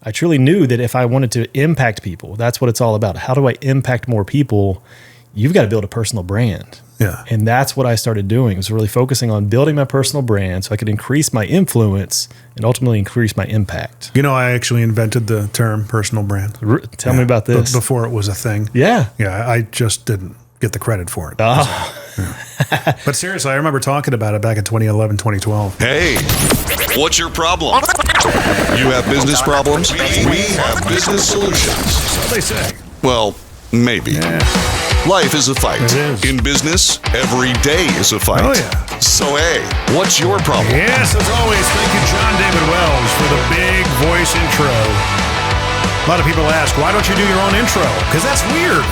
I truly knew that if I wanted to impact people, that's what it's all about. How do I impact more people? You've got to build a personal brand. Yeah. And that's what I started doing, was really focusing on building my personal brand so I could increase my influence and ultimately increase my impact. You know, I actually invented the term personal brand. Tell me about this. Before it was a thing. Yeah. Yeah, I just didn't get the credit for it. Oh. Yeah. But seriously, I remember talking about it back in 2011, 2012. Hey, what's your problem? You have business problems? We have business solutions. That's what they say. Well, maybe. Yeah. Life is a fight. It is. In business, every day is a fight. Oh, yeah. So, hey, what's your problem? Yes, as always, thank you, John David Wells, for the big voice intro. A lot of people ask, why don't you do your own intro? Because that's weird.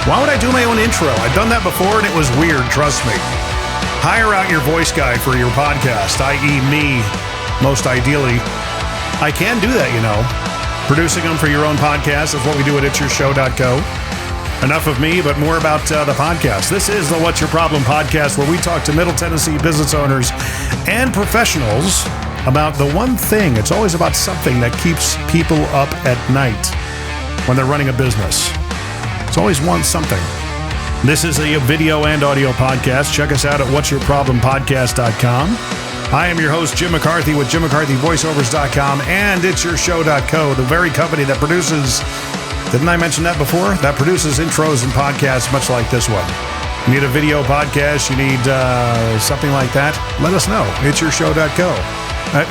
Why would I do my own intro? I've done that before, and it was weird, trust me. Hire out your voice guy for your podcast, i.e. me, most ideally. I can do that, you know. Producing them for your own podcast is what we do at it'syourshow.co. Enough of me, but more about the podcast. This is the What's Your Problem podcast, where we talk to Middle Tennessee business owners and professionals about the one thing. It's always about something that keeps people up at night when they're running a business. It's always something. This is a video and audio podcast. Check us out at whatsyourproblempodcast.com. I am your host, Jim McCarthy, with JimMcCarthyVoiceovers.com and it'syourshow.co, the very company that produces... Didn't I mention that before? That produces intros and podcasts much like this one. You need a video podcast, you need something like that, let us know. It'syourshow.co.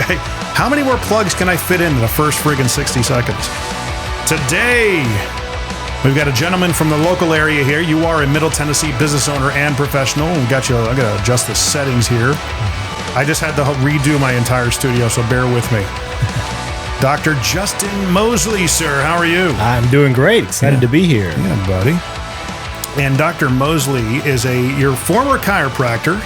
Hey, how many more plugs can I fit in the first friggin' 60 seconds? Today, we've got a gentleman from the local area here. You are a Middle Tennessee business owner and professional. I got to adjust the settings here. I just had to redo my entire studio, so bear with me. Dr. Justin Moseley, sir. How are you? I'm doing great. Excited to be here. Yeah, buddy. And Dr. Moseley is your former chiropractor.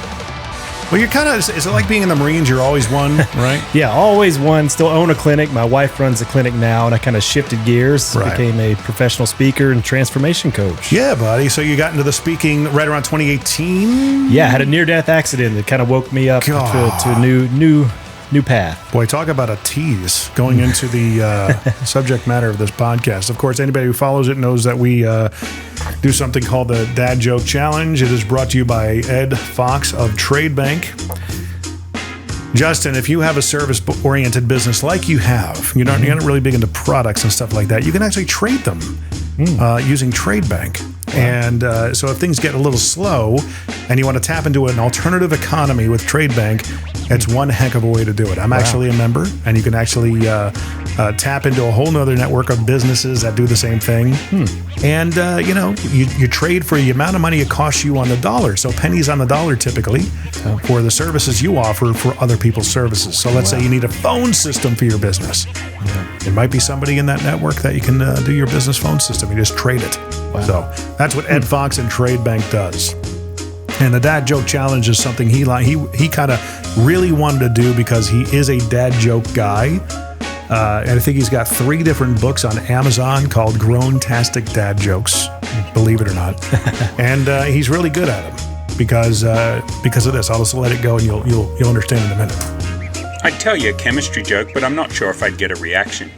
Well, you're kind of, is it like being in the Marines? You're always one, right? Yeah, always one. Still own a clinic. My wife runs a clinic now, and I kind of shifted gears. Right. Became a professional speaker and transformation coach. Yeah, buddy. So you got into the speaking right around 2018? Yeah, I had a near-death accident that kind of woke me up to a new path. Boy, talk about a tease going into the subject matter of this podcast. Of course, anybody who follows it knows that we do something called the Dad Joke Challenge. It is brought to you by Ed Fox of Trade Bank. Justin, if you have a service-oriented business like you have, you're not really big into products and stuff like that, you can actually trade them using Trade Bank. Wow. And so if things get a little slow and you want to tap into an alternative economy with Trade Bank, it's one heck of a way to do it. I'm actually a member, and you can actually tap into a whole nother network of businesses that do the same thing. And, you trade for the amount of money it costs you on the dollar. So pennies on the dollar typically for the services you offer for other people's services. So let's say you need a phone system for your business. There might be somebody in that network that you can do your business phone system. You just trade it. Wow. So that's what Ed Fox and Trade Bank does. And the Dad Joke Challenge is something he kind of really wanted to do because he is a dad joke guy. And I think he's got 3 different books on Amazon called Grown-tastic Dad Jokes, believe it or not. And he's really good at them because of this. I'll just let it go and you'll understand in a minute. I'd tell you a chemistry joke, but I'm not sure if I'd get a reaction.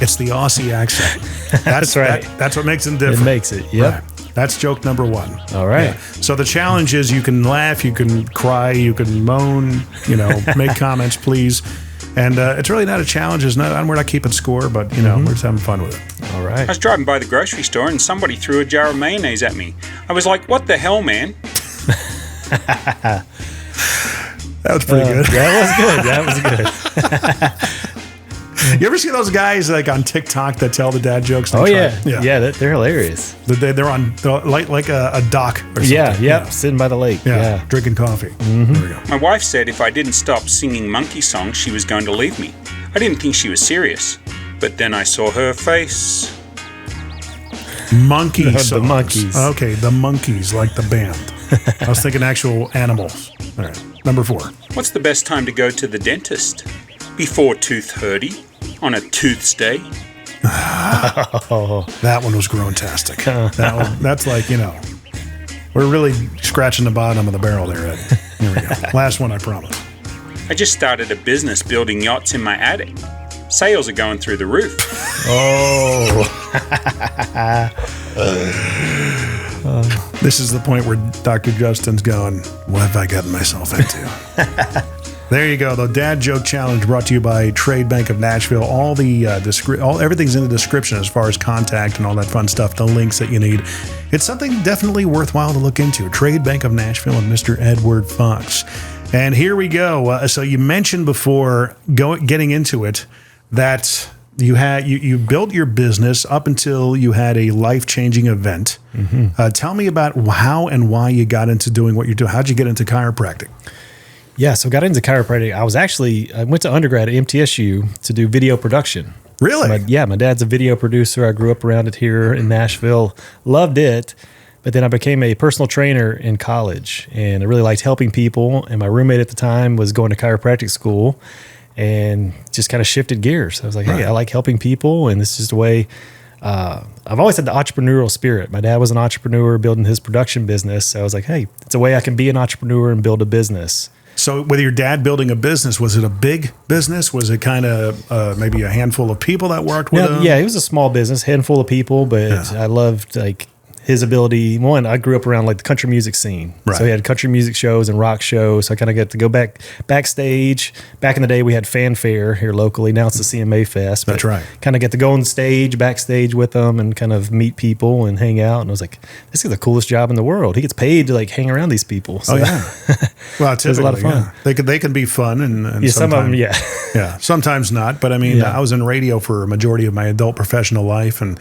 It's the Aussie accent. That's right. That's what makes him different. It makes it, yep. Right. That's joke number 1. All right. Yeah. So the challenge is you can laugh, you can cry, you can moan, make comments, please. And it's really not a challenge. We're not keeping score, but, we're just having fun with it. All right. I was driving by the grocery store and somebody threw a jar of mayonnaise at me. I was like, what the hell, man? That was pretty good. That was good. You ever see those guys like on TikTok that tell the dad jokes? Yeah, they're hilarious. They're on like a dock or something. Yeah, sitting by the lake. Yeah. Drinking coffee. Mm-hmm. There we go. My wife said if I didn't stop singing monkey songs, she was going to leave me. I didn't think she was serious, but then I saw her face. Monkey songs. The monkeys. Okay, the monkeys, like the band. I was thinking actual animals. All right, number 4. What's the best time to go to the dentist? Before tooth hurdy? On a tooth day? That one was grown-tastic. That's like, we're really scratching the bottom of the barrel there, Ed. Here we go. Last one, I promise. I just started a business building yachts in my attic. Sales are going through the roof. Oh. This is the point where Dr. Justin's going, what have I gotten myself into? There you go. The Dad Joke Challenge brought to you by Trade Bank of Nashville. All the everything's in the description as far as contact and all that fun stuff, the links that you need. It's something definitely worthwhile to look into. Trade Bank of Nashville and Mr. Edward Fox. And here we go. So you mentioned before getting into it that you built your business up until you had a life-changing event. Mm-hmm. Tell me about how and why you got into doing what you're doing. How'd you get into chiropractic? Yeah, so I got into chiropractic. I went to undergrad at MTSU to do video production. Really? So my dad's a video producer. I grew up around it here in Nashville. Loved it. But then I became a personal trainer in college, and I really liked helping people. And my roommate at the time was going to chiropractic school, and just kind of shifted gears. I was like, hey, I like helping people, and this is just a way. I've always had the entrepreneurial spirit. My dad was an entrepreneur building his production business. So I was like, hey, it's a way I can be an entrepreneur and build a business. So with your dad building a business, was it a big business? Was it kind of maybe a handful of people that worked with him? Yeah, it was a small business, handful of people, but I loved his ability. One, I grew up around the country music scene. Right. So he had country music shows and rock shows. So I kind of got to go backstage. Back in the day, we had Fanfare here locally. Now it's the CMA Fest. That's right. Kind of get to go on stage, backstage with them and kind of meet people and hang out. And I was like, this is the coolest job in the world. He gets paid to hang around these people. So, well, it was a lot of fun. Yeah. They can be fun. And some of them, yeah, sometimes not. But I mean, I was in radio for a majority of my adult professional life, and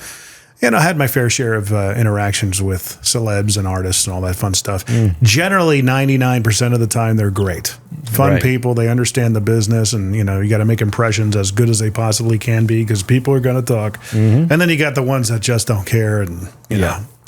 I had my fair share of interactions with celebs and artists and all that fun stuff. Generally, 99% of the time, they're great. Fun people. They understand the business, and, you got to make impressions as good as they possibly can be because people are going to talk. Mm-hmm. And then you got the ones that just don't care and,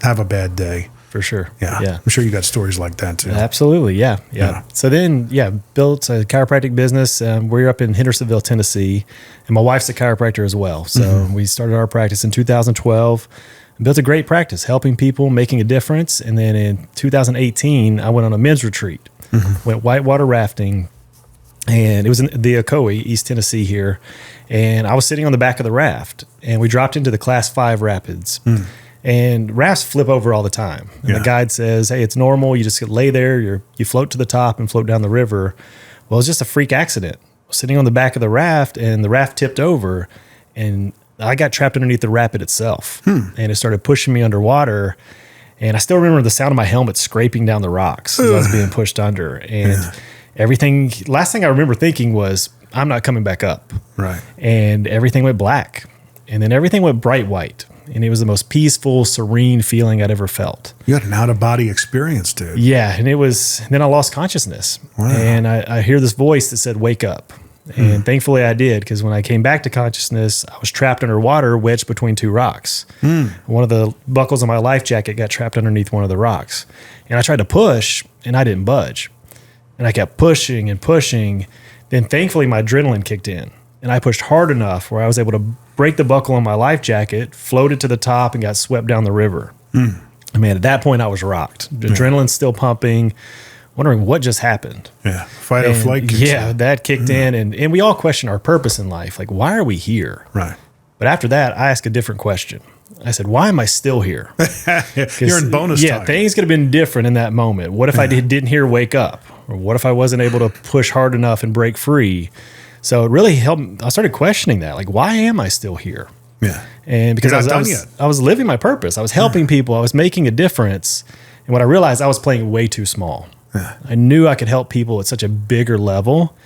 have a bad day. For sure. Yeah. I'm sure you got stories like that too. Absolutely. Yeah. So then, built a chiropractic business. We're up in Hendersonville, Tennessee, and my wife's a chiropractor as well. So we started our practice in 2012 and built a great practice, helping people, making a difference. And then in 2018, I went on a men's retreat, went whitewater rafting, and it was in the a.k.a. East Tennessee here. And I was sitting on the back of the raft, and we dropped into the Class 5 rapids. And rafts flip over all the time. And the guide says, hey, it's normal. You just lay there, you float to the top and float down the river. Well, it was just a freak accident. I was sitting on the back of the raft, and the raft tipped over, and I got trapped underneath the rapid itself. And it started pushing me underwater. And I still remember the sound of my helmet scraping down the rocks as I was being pushed under. And last thing I remember thinking was, I'm not coming back up. Right. And everything went black. And then everything went bright white. And it was the most peaceful, serene feeling I'd ever felt. You had an out-of-body experience, dude. Yeah, and then I lost consciousness. Wow. And I hear this voice that said, wake up. And thankfully I did, because when I came back to consciousness, I was trapped underwater, wedged between two rocks. One of the buckles on my life jacket got trapped underneath one of the rocks. And I tried to push, and I didn't budge. And I kept pushing and pushing. Then thankfully my adrenaline kicked in. And I pushed hard enough where I was able to break the buckle on my life jacket, floated to the top, and got swept down the river. I mean, at that point, I was rocked. Adrenaline's still pumping, wondering what just happened. Yeah, fight or flight. That kicked in. And we all question our purpose in life. Like, why are we here? Right. But after that, I asked a different question. I said, why am I still here? You're in bonus time. Yeah, things could have been different in that moment. What if I didn't hear wake up? Or what if I wasn't able to push hard enough and break free? So it really helped. I started questioning that. Like, why am I still here? Yeah. And because I was living my purpose. I was helping people. I was making a difference. And what I realized, I was playing way too small. Yeah. I knew I could help people at such a bigger level.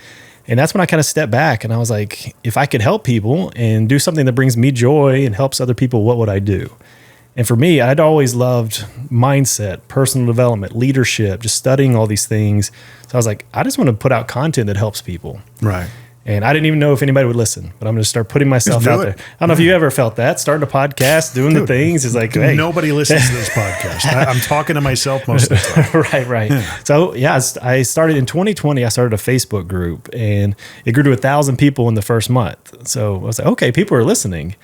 And that's when I kind of stepped back and I was like, if I could help people and do something that brings me joy and helps other people, what would I do? And for me, I'd always loved mindset, personal development, leadership, just studying all these things. So I was like, I just want to put out content that helps people. Right. And I didn't even know if anybody would listen, but I'm going to start putting myself out there. I don't know if you ever felt that, starting a podcast, doing the things. It's like, hey. Nobody listens to this podcast. I'm talking to myself most of the time. Right. Yeah. So, I started in 2020, I started a Facebook group, and it grew to 1,000 people in the first month. So I was like, okay, people are listening.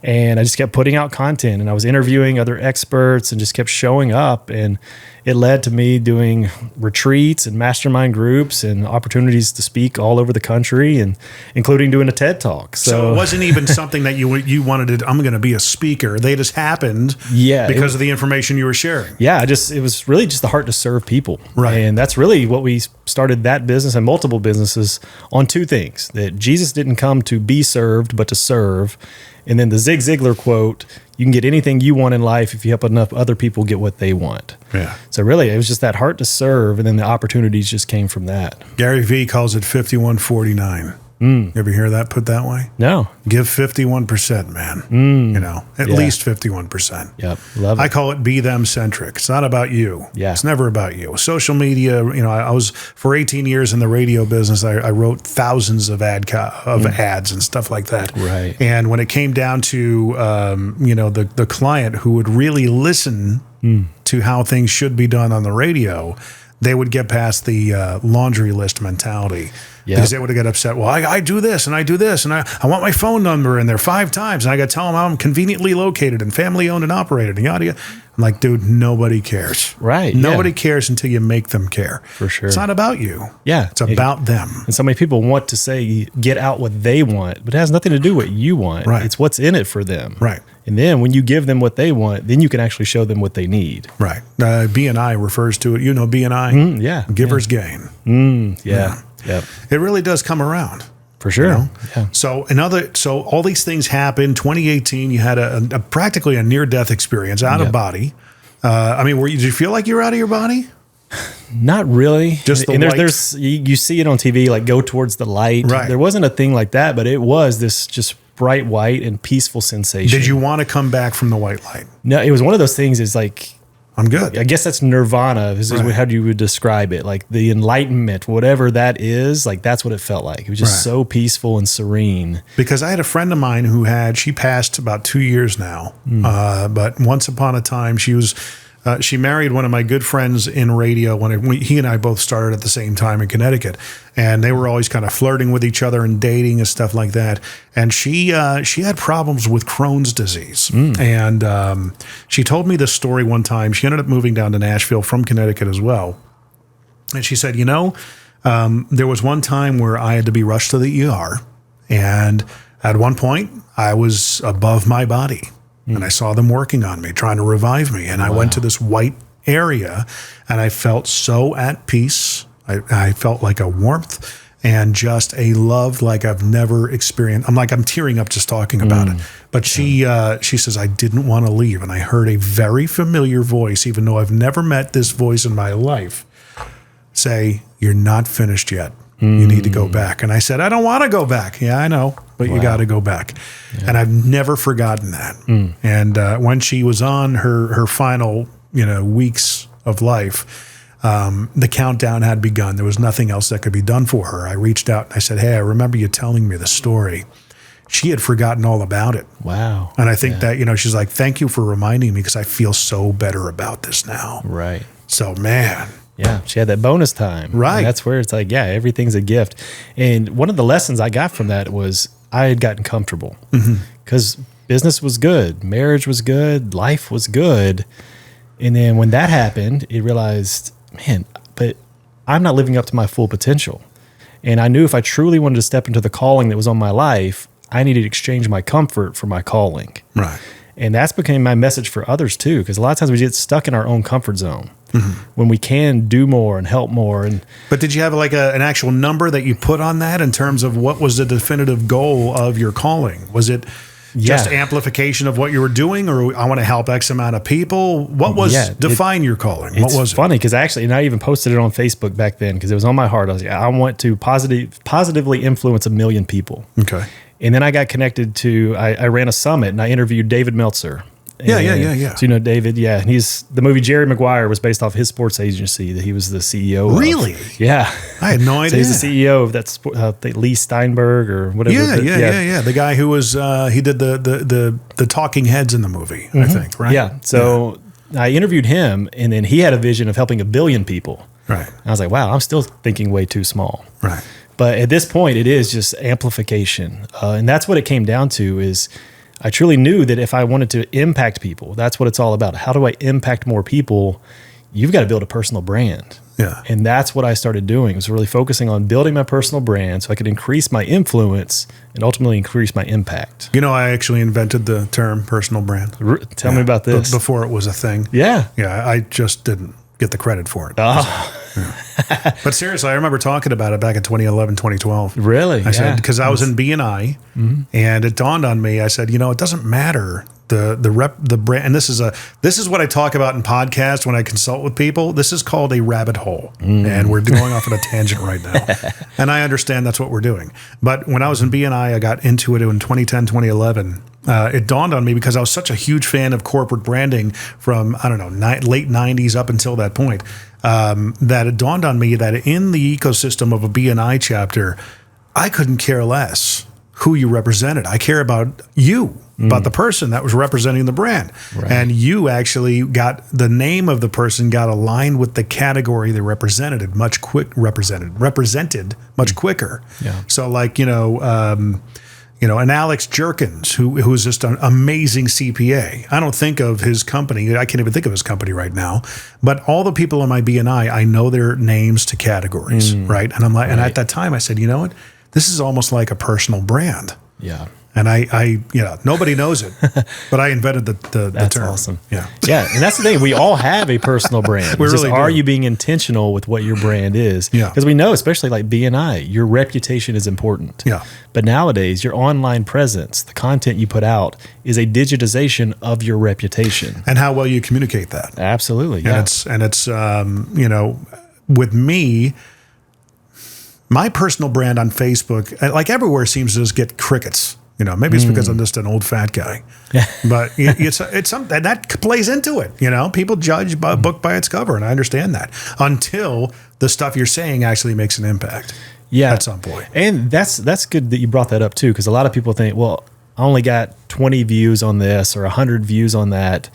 And I just kept putting out content, and I was interviewing other experts and just kept showing up. And it led to me doing retreats and mastermind groups and opportunities to speak all over the country. And and including doing a TED Talk. So it wasn't even something that you wanted to, I'm going to be a speaker. They just happened because of the information you were sharing. Yeah, it was really just the heart to serve people. Right. And that's really what we started that business and multiple businesses on two things: that Jesus didn't come to be served, but to serve. And then the Zig Ziglar quote, you can get anything you want in life if you help enough other people get what they want. Yeah. So really, it was just that heart to serve, and then the opportunities just came from that. Gary Vee calls it 51-49. You ever hear that put that way? No. Give 51%, man. At least 51%. Yep. Love it. I call it be them centric. It's not about you. Yeah. It's never about you. Social media, I was for 18 years in the radio business. I wrote thousands of ads and stuff like that. Right. And when it came down to, the client who would really listen to how things should be done on the radio, they would get past the laundry list mentality. Yep. Because they would have got upset. Well, I do this and I do this and I want my phone number in there 5 times and I got to tell them how I'm conveniently located and family owned and operated and yada yada. I'm like, dude, nobody cares. Right. Nobody cares until you make them care. For sure. It's not about you. Yeah. It's about them. And so many people want to say, get out what they want, but it has nothing to do with what you want. Right. It's what's in it for them. Right. And then when you give them what they want, then you can actually show them what they need. Right. B&I refers to it. You know B&I? Yeah. Giver's gain. Yeah. Yep. It really does come around. For sure. Yeah. So all these things happened. 2018, you had a practically a near-death experience out of body. Did you feel like you were out of your body? Not really. Just the and light? there's you see it on TV, like go towards the light. Right. There wasn't a thing like that, but it was this just bright white and peaceful sensation. Did you want to come back from the white light? No, it was one of those things. Is like, I'm good. I guess that's nirvana. This is Right. how you would describe it. Like the enlightenment, whatever that is. Like that's what it felt like. It was just so peaceful and serene. Because I had a friend of mine she passed about 2 years now. But once upon a time, she married one of my good friends in radio when he and I both started at the same time in Connecticut, and they were always kind of flirting with each other and dating and stuff like that. And she had problems with Crohn's disease, and she told me this story one time. She ended up moving down to Nashville from Connecticut as well, and she said, there was one time where I had to be rushed to the ER, and at one point I was above my body. And I saw them working on me, trying to revive me. And I went to this white area, and I felt so at peace. I felt like a warmth and just a love like I've never experienced. I'm tearing up just talking about it. But she says, I didn't want to leave. And I heard a very familiar voice, even though I've never met this voice in my life, say, you're not finished yet. You need to go back. And I said, I don't want to go back. Yeah, I know, but you got to go back. Yeah. And I've never forgotten that. And when she was on her final, weeks of life, the countdown had begun. There was nothing else that could be done for her. I reached out and I said, hey, I remember you telling me the story. She had forgotten all about it. Wow. And I think that, she's like, thank you for reminding me because I feel so better about this now. Right. So, man. Yeah, she had that bonus time. Right. And that's where it's like, yeah, everything's a gift. And one of the lessons I got from that was I had gotten comfortable because business was good, marriage was good, life was good. And then when that happened, it realized, man, but I'm not living up to my full potential. And I knew if I truly wanted to step into the calling that was on my life, I needed to exchange my comfort for my calling. Right. And that's became my message for others too, because a lot of times we get stuck in our own comfort zone when we can do more and help more. But did you have like an actual number that you put on that in terms of what was the definitive goal of your calling? Was it just amplification of what you were doing, or I want to help X amount of people? What was define your calling? What was it? It's funny because and I even posted it on Facebook back then because it was on my heart. I was like, I want to positively influence 1 million people. Okay. And then I got connected to, I ran a summit and I interviewed David Meltzer. Yeah. So David, and the movie Jerry Maguire was based off his sports agency that he was the CEO of. Really? Yeah. I had no idea. So he's the CEO of that Lee Steinberg or whatever. Yeah. The guy who was, he did the talking heads in the movie, I think, right? Yeah. So I interviewed him and then he had a vision of helping 1 billion people. Right. And I was like, wow, I'm still thinking way too small. Right. But at this point, it is just amplification. And that's what it came down to is I truly knew that if I wanted to impact people, that's what it's all about. How do I impact more people? You've got to build a personal brand. Yeah. And that's what I started doing, was really focusing on building my personal brand so I could increase my influence and ultimately increase my impact. You know, I actually invented the term personal brand. Tell me about this. Before it was a thing. Yeah. Yeah, I just didn't get the credit for it. Oh. Yeah. But seriously, I remember talking about it back in 2011, 2012. Really? I said, because I was in B&I, and it dawned on me, I said, you know, it doesn't matter the brand, and this is what I talk about in podcasts when I consult with people. This is called a rabbit hole, and we're going off on a tangent right now. And I understand that's what we're doing. But when I was in B&I got into it in 2010, 2011. It dawned on me, because I was such a huge fan of corporate branding from, I don't know, late 90s up until that point, that it dawned on me that in the ecosystem of a B&I chapter, I couldn't care less who you represented. I care about you, about the person that was representing the brand. Right. And you actually got the name of the person got aligned with the category they represented much quicker. Yeah. So like, an Alex Jerkins, who's just an amazing CPA. I don't think of his company. I can't even think of his company right now. But all the people in my B&I, I know their names to categories, right? And I'm like, and at that time I said, you know what? This is almost like a personal brand. Yeah. And I nobody knows it, but I invented the That's term. Awesome. Yeah. Yeah. And that's the thing. We all have a personal brand. We really do. Are you being intentional with what your brand is? Yeah. Because we know, especially like B&I, your reputation is important. Yeah. But nowadays, your online presence, the content you put out, is a digitization of your reputation. And how well you communicate that. Absolutely. Yeah. And it's with me, my personal brand on Facebook, like everywhere, seems to just get crickets. Maybe it's because I'm just an old fat guy, but it's something that plays into it. People judge a book by its cover, and I understand that until the stuff you're saying actually makes an impact. Yeah, at some point. And that's good that you brought that up too, because a lot of people think, well, I only got 20 views on this or 100 views on that.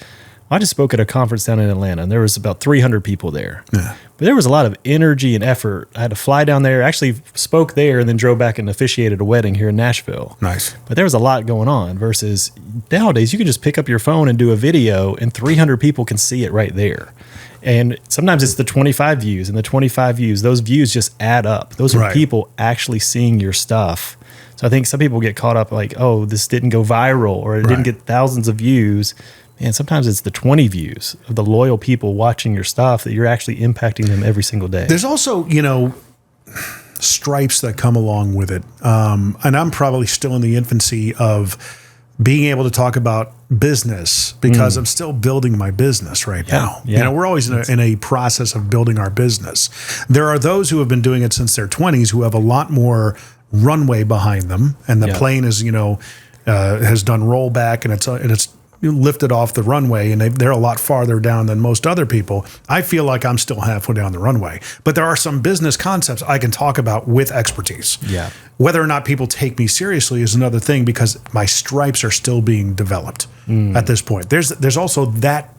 I just spoke at a conference down in Atlanta, and there was about 300 people there. Yeah. But there was a lot of energy and effort. I had to fly down there, actually spoke there, and then drove back and officiated a wedding here in Nashville. Nice. But there was a lot going on versus nowadays you can just pick up your phone and do a video, and 300 people can see it right there. And sometimes it's the 25 views, and the 25 views, those views just add up. Those are people actually seeing your stuff. So I think some people get caught up like, oh, this didn't go viral, or it didn't get thousands of views. And sometimes it's the 20 views of the loyal people watching your stuff that you're actually impacting them every single day. There's also, stripes that come along with it. And I'm probably still in the infancy of being able to talk about business because I'm still building my business right now. Yeah. We're always in a process of building our business. There are those who have been doing it since their 20s who have a lot more runway behind them, and the plane is, has done rollback, and it's lifted off the runway, and they're a lot farther down than most other people. I feel like I'm still halfway down the runway, but there are some business concepts I can talk about with expertise. Yeah. Whether or not people take me seriously is another thing, because my stripes are still being developed at this point. There's also that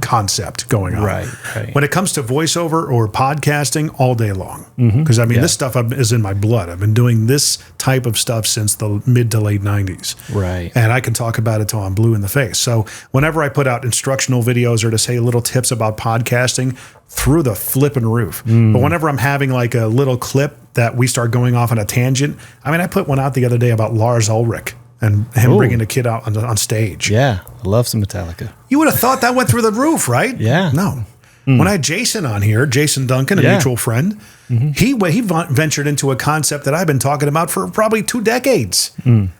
concept going on. Right. When it comes to voiceover or podcasting, all day long. Because this stuff is in my blood. I've been doing this type of stuff since the mid to late 90s. Right. And I can talk about it till I'm blue in the face. So whenever I put out instructional videos or to say little tips about podcasting, through the flipping roof. But whenever I'm having like a little clip that we start going off on a tangent, I put one out the other day about Lars Ulrich and him bringing a kid out on stage. Yeah, I love some Metallica. You would have thought that went through the roof, right? Yeah. No. When I had Jason on here, Jason Duncan, a mutual friend, he ventured into a concept that I've been talking about for probably 2 decades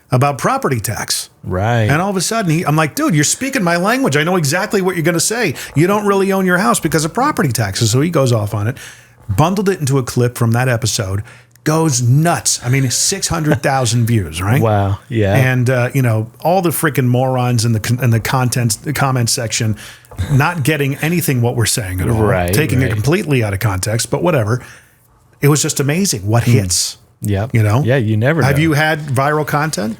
about property tax. Right. And all of a sudden, I'm like, dude, you're speaking my language. I know exactly what you're going to say. You don't really own your house because of property taxes. So he goes off on it, bundled it into a clip from that episode, goes nuts. 600,000 views, right? Wow. Yeah. And all the freaking morons in the comment section not getting anything what we're saying at all, taking it completely out of context, but whatever. It was just amazing what hits. Yeah. Yeah, you never know. Have you had viral content?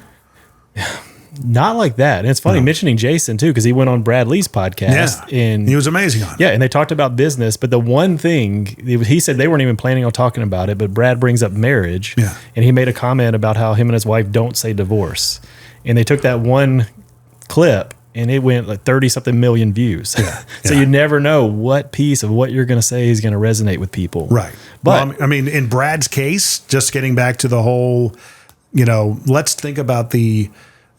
Not like that. And it's funny mentioning Jason too, because he went on Brad Lee's podcast. And he was amazing on it. Yeah, and they talked about business. But the one thing, he said they weren't even planning on talking about it, but Brad brings up marriage. Yeah. And he made a comment about how him and his wife don't say divorce. And they took that one clip and it went like 30 something million views. So you never know what piece of what you're going to say is going to resonate with people. Right. But well, I mean, in Brad's case, just getting back to the whole, you know, let's think about the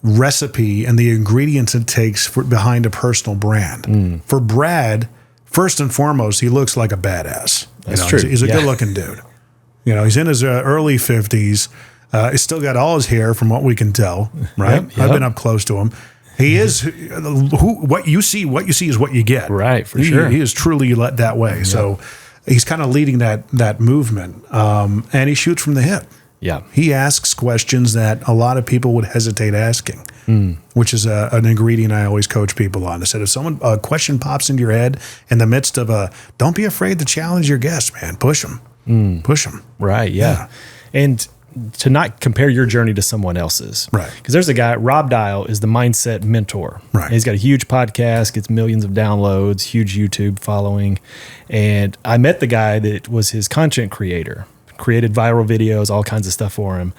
recipe and the ingredients it takes behind a personal brand. For Brad, first and foremost, he looks like a badass. That's true. He's a good looking dude. You know, he's in his early 50s. He's still got all his hair from what we can tell, right? Yep. I've been up close to him. He is what you see is what you get. Right, for sure. He is truly that way. Yep. So he's kind of leading that movement. And he shoots from the hip. Yeah. He asks questions that a lot of people would hesitate asking, which is an ingredient I always coach people on. I said, if a question pops into your head in the midst of don't be afraid to challenge your guests, man. Push them. Push them. Right, yeah. And to not compare your journey to someone else's. Right. Because there's a guy, Rob Dial is the mindset mentor. Right. And he's got a huge podcast, gets millions of downloads, huge YouTube following. And I met the guy that was his content creator, created viral videos, all kinds of stuff for him.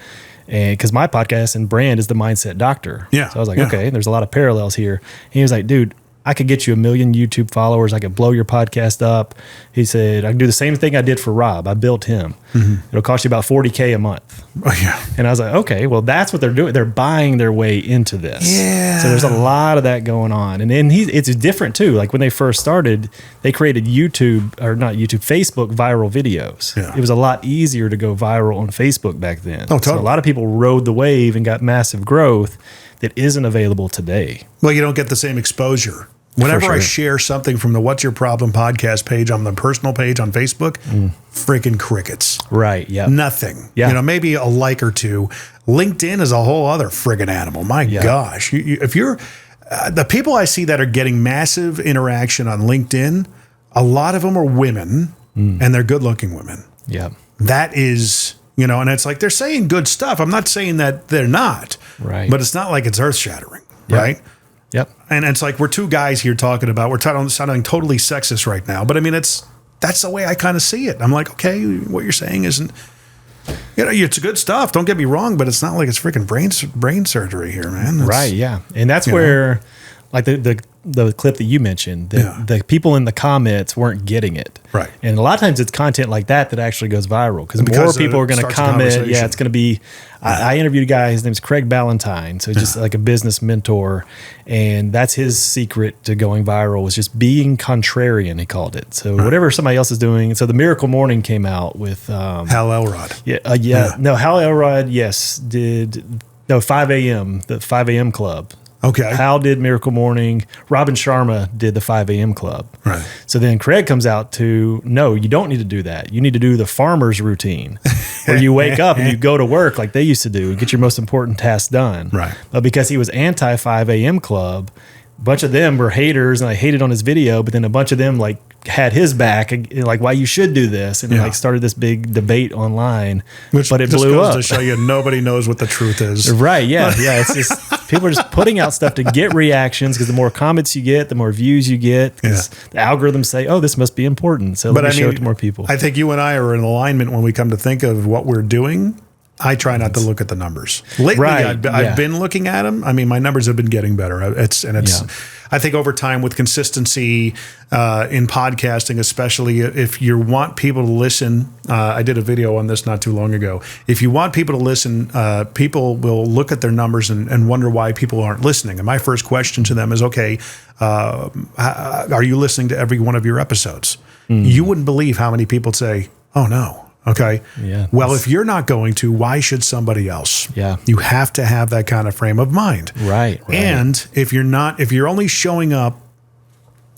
And because my podcast and brand is the Mindset Doctor. Yeah. So I was like, okay, there's a lot of parallels here. And he was like, dude, I could get you 1 million YouTube followers. I could blow your podcast up. He said, I can do the same thing I did for Rob. I built him. It'll cost you about $40K a month. Oh, yeah. And I was like, okay, well, that's what they're doing. They're buying their way into this. Yeah. So there's a lot of that going on. And then it's different too. Like when they first started, they created Facebook viral videos. Yeah. It was a lot easier to go viral on Facebook back then. Oh, totally. So a lot of people rode the wave and got massive growth that isn't available today. Well, you don't get the same exposure. Whenever I share something from the What's Your Problem podcast page on the personal page on Facebook, freaking crickets. Right, yeah. Nothing. Yeah. You know, maybe a like or two. LinkedIn is a whole other friggin' animal. My gosh. If you're the people I see that are getting massive interaction on LinkedIn, a lot of them are women, and they're good-looking women. Yeah. That is, you know, and it's like they're saying good stuff. I'm not saying that they're not. Right. But it's not like it's earth-shattering, right? Yep. And it's like we're two guys here talking about, we're sounding totally sexist right now. But I mean, that's the way I kind of see it. I'm like, okay, what you're saying isn't, you know, it's good stuff. Don't get me wrong, but it's not like it's freaking brain surgery here, man. Right, yeah. And that's where, like the clip that you mentioned, the people in the comments weren't getting it. Right. And a lot of times it's content like that actually goes viral because more people are going to comment. Yeah, it's going to be, I interviewed a guy, his name's Craig Ballantyne. So just like a business mentor. And that's his secret to going viral was just being contrarian, he called it. So whatever somebody else is doing. So the Miracle Morning came out with Hal Elrod. No, Hal Elrod, yes, did 5 a.m., the 5 a.m. club. Okay. Hal did Miracle Morning. Robin Sharma did the 5 a.m. club. Right. So then Craig comes out to, no, you don't need to do that. You need to do the farmer's routine where you wake up and you go to work like they used to do and get your most important tasks done. Right. But because he was anti 5 a.m. club, a bunch of them were haters and I hated on his video, but then a bunch of them like had his back, like why you should do this, and like started this big debate online. But it blew up. To show you nobody knows what the truth is. Right? Yeah, yeah. It's just people are just putting out stuff to get reactions because the more comments you get, the more views you get. Because the algorithms say, "Oh, this must be important," so let me show it to more people. I think you and I are in alignment when we come to think of what we're doing. I try not to look at the numbers. Lately, I've been looking at them. I mean, my numbers have been getting better. I think over time with consistency in podcasting, especially if you want people to listen, I did a video on this not too long ago. If you want people to listen, people will look at their numbers and wonder why people aren't listening. And my first question to them is, okay, are you listening to every one of your episodes? You wouldn't believe how many people say, oh, no. Okay. Yeah. Well, if you're not going to, why should somebody else? Yeah. You have to have that kind of frame of mind. Right. And if you're only showing up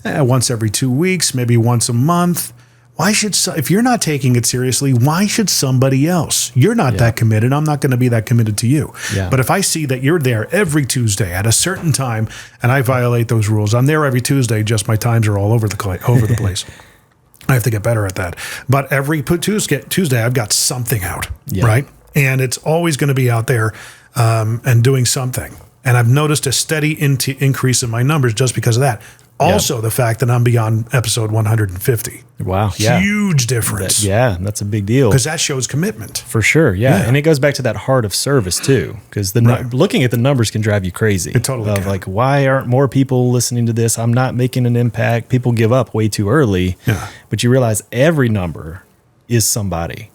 once every 2 weeks, maybe once a month, if you're not taking it seriously, why should somebody else? You're not that committed. I'm not going to be that committed to you. Yeah. But if I see that you're there every Tuesday at a certain time and I violate those rules, I'm there every Tuesday, just my times are all over the place. I have to get better at that. But every Tuesday, I've got something out, right? And it's always going to be out there and doing something. And I've noticed a steady increase in my numbers just because of that. Also, the fact that I'm beyond episode 150. Wow. Yeah. Huge difference. That's a big deal. Because that shows commitment. For sure. Yeah. And it goes back to that heart of service too. Because looking at the numbers can drive you crazy. It totally can. Like, why aren't more people listening to this? I'm not making an impact. People give up way too early. Yeah. But you realize every number is somebody.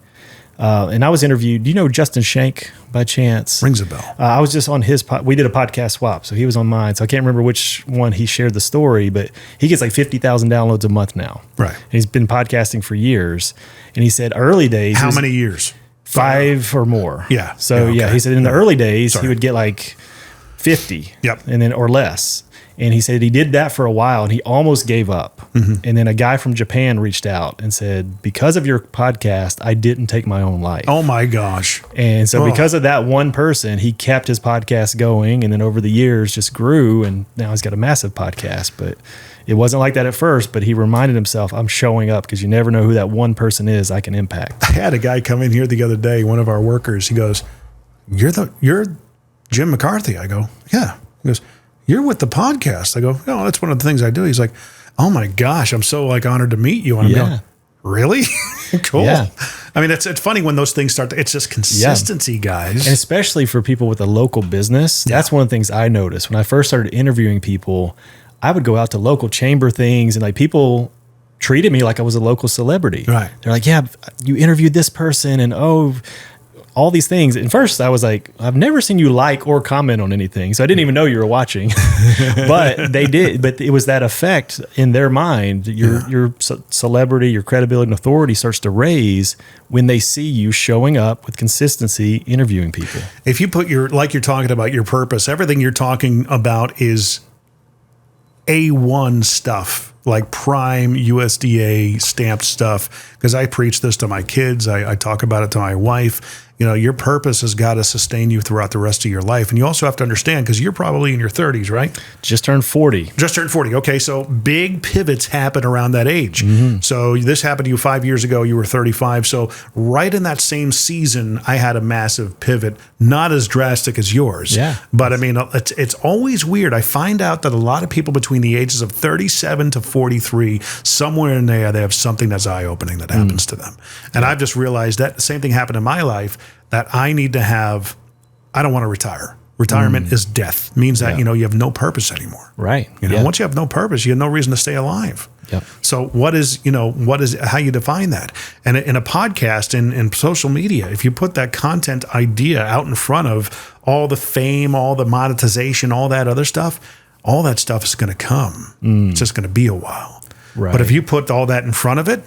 And I was interviewed. Do you know Justin Shank by chance? Rings a bell. I was just on his we did a podcast swap. So he was on mine. So I can't remember which one he shared the story, but he gets like 50,000 downloads a month now. Right. And he's been podcasting for years. And he said early days. How many years? 5 or more. Yeah. So okay. he said in the early days, he would get like 50. Yep. And then, or less. And he said he did that for a while and he almost gave up. Mm-hmm. And then a guy from Japan reached out and said, because of your podcast, I didn't take my own life. Oh my gosh. And so because of that one person, he kept his podcast going. And then over the years just grew. And now he's got a massive podcast. But it wasn't like that at first. But he reminded himself, I'm showing up because you never know who that one person is I can impact. I had a guy come in here the other day, one of our workers. He goes, you're Jim McCarthy. I go, yeah. He goes, you're with the podcast. I go, oh, that's one of the things I do. He's like, oh my gosh, I'm so like honored to meet you. And I'm going, really? Cool. Yeah. I mean, it's funny when those things start. It's just consistency, guys. And especially for people with a local business. That's one of the things I noticed when I first started interviewing people. I would go out to local chamber things and like people treated me like I was a local celebrity. Right. They're like, yeah, you interviewed this person and all these things. And first I was like, I've never seen you like or comment on anything. So I didn't even know you were watching, but they did. But it was that effect in their mind. Your celebrity, your credibility and authority starts to raise when they see you showing up with consistency, interviewing people. If you put like you're talking about your purpose, everything you're talking about is A1 stuff, like prime USDA stamped stuff. Because I preach this to my kids. I talk about it to my wife. You know, your purpose has got to sustain you throughout the rest of your life. And you also have to understand, because you're probably in your 30s, right? Just turned 40. Just turned 40. Okay, so big pivots happen around that age. Mm-hmm. So this happened to you 5 years ago. You were 35. So right in that same season, I had a massive pivot, not as drastic as yours. Yeah. But I mean, it's always weird. I find out that a lot of people between the ages of 37 to 43, somewhere in there, they have something that's eye-opening that happens to them. And I've just realized that the same thing happened in my life, that I need to have. I don't want to retire. Retirement is death. Means that, you know, you have no purpose anymore. Right. You know, once you have no purpose, you have no reason to stay alive. Yep. So what is how you define that? And in a podcast and social media, if you put that content idea out in front of all the fame, all the monetization, all that other stuff, all that stuff is going to come. It's just going to be a while. Right. But if you put all that in front of it,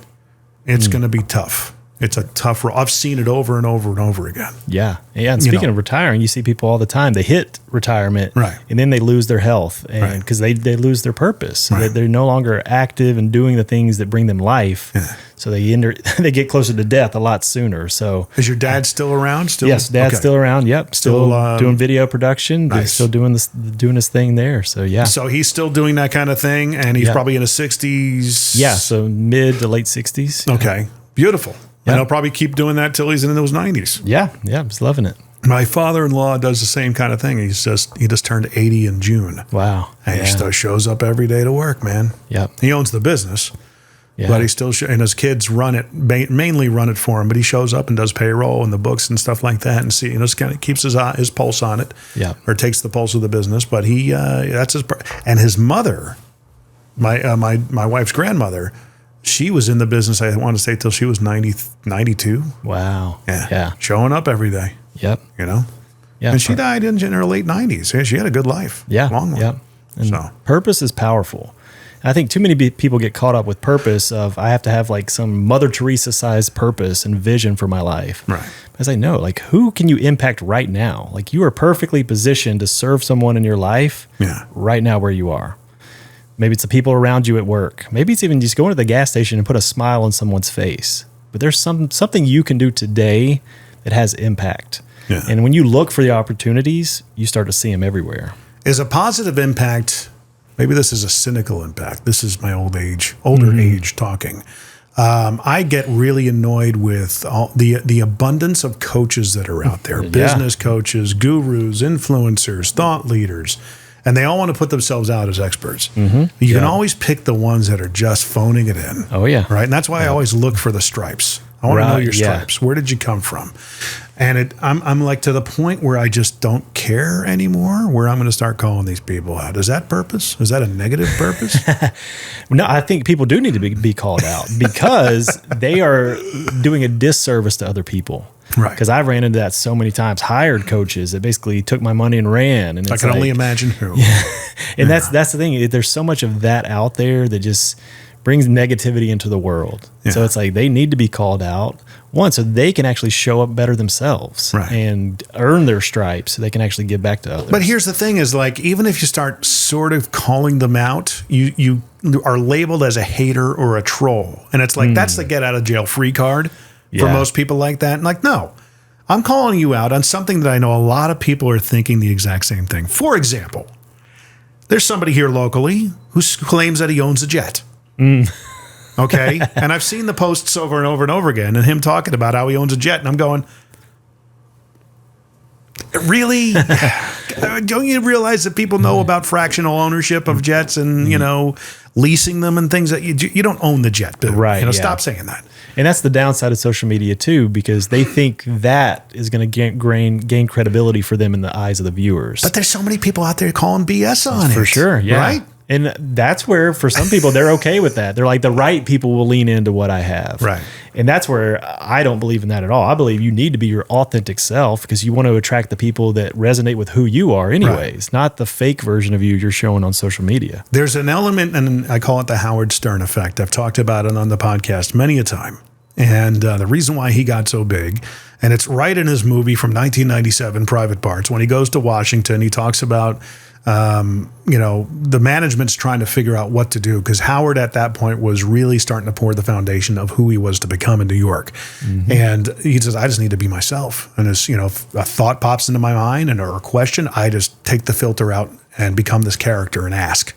it's going to be tough. It's a tough role. I've seen it over and over and over again. Yeah. Yeah. And speaking of retiring, you see people all the time, they hit retirement and then they lose their health and because they lose their purpose. Right. They're no longer active and doing the things that bring them life. Yeah. So they get closer to death a lot sooner. So is your dad still around? Yes, Dad's still around. Yep. Still doing video production. Nice. Still doing his thing there. So yeah. So he's still doing that kind of thing and he's probably in his 60s. Yeah. So mid to late 60s. Okay. Beautiful. And he'll probably keep doing that till he's in those 90s. Yeah, yeah, he's loving it. My father-in-law does the same kind of thing. He just turned 80 in June. Wow. And he still shows up every day to work, man. Yep. He owns the business. Yeah. But he still and his kids run it, mainly run it for him, but he shows up and does payroll and the books and stuff like that and just kind of keeps his pulse on it. Yeah. Or takes the pulse of the business, but that's his and his mother, my wife's grandmother, she was in the business, I want to say, till she was 92. Wow. Yeah. Showing up every day. Yep. You know? Yeah. And she died in her late 90s. Yeah, she had a good life. Yeah. Long one. Yep. And purpose is powerful. I think too many people get caught up with purpose of I have to have like some Mother Teresa-sized purpose and vision for my life. Right. As I know, like who can you impact right now? Like you are perfectly positioned to serve someone in your life right now where you are. Maybe it's the people around you at work. Maybe it's even just going to the gas station and put a smile on someone's face. But there's something you can do today that has impact. Yeah. And when you look for the opportunities, you start to see them everywhere. Is a positive impact, maybe this is a cynical impact. This is my older age talking. I get really annoyed with all the abundance of coaches that are out there, business coaches, gurus, influencers, thought leaders. And they all want to put themselves out as experts. You can always pick the ones that are just phoning it in. Oh, yeah. Right? And that's why I always look for the stripes. I want to know your stripes. Where did you come from? And I'm like to the point where I just don't care anymore, where I'm going to start calling these people out. Is that purpose? Is that a negative purpose? No, I think people do need to be called out because they are doing a disservice to other people. Right. Because I've ran into that so many times. Hired coaches that basically took my money and ran. And I it's can only imagine who. And that's the thing. There's so much of that out there that just brings negativity into the world. Yeah. So it's like they need to be called out, one, so they can actually show up better themselves and earn their stripes so they can actually give back to others. But here's the thing is, like, even if you start sort of calling them out, you are labeled as a hater or a troll. And it's like, that's the get out of jail free card for most people like that. And like, no, I'm calling you out on something that I know a lot of people are thinking the exact same thing. For example, there's somebody here locally who claims that he owns a jet. Okay. And I've seen the posts over and over and over again and him talking about how he owns a jet. And I'm going, really? Don't you realize that people know about fractional ownership of jets and, you know, leasing them and things that you don't own the jet, dude. Right. You know, stop saying that. And that's the downside of social media too, because they think that is going to gain credibility for them in the eyes of the viewers. But there's so many people out there calling BS on it. For sure. Yeah. Right? And that's where, for some people, they're okay with that. They're like, the right people will lean into what I have. Right. And that's where I don't believe in that at all. I believe you need to be your authentic self because you want to attract the people that resonate with who you are anyways, not the fake version of you're showing on social media. There's an element, and I call it the Howard Stern effect. I've talked about it on the podcast many a time. And the reason why he got so big, and it's right in his movie from 1997, Private Parts, when he goes to Washington, he talks about, you know, the management's trying to figure out what to do because Howard at that point was really starting to pour the foundation of who he was to become in New York. And he says, I just need to be myself. And as, you know, if a thought pops into my mind or a question, I just take the filter out and become this character and ask.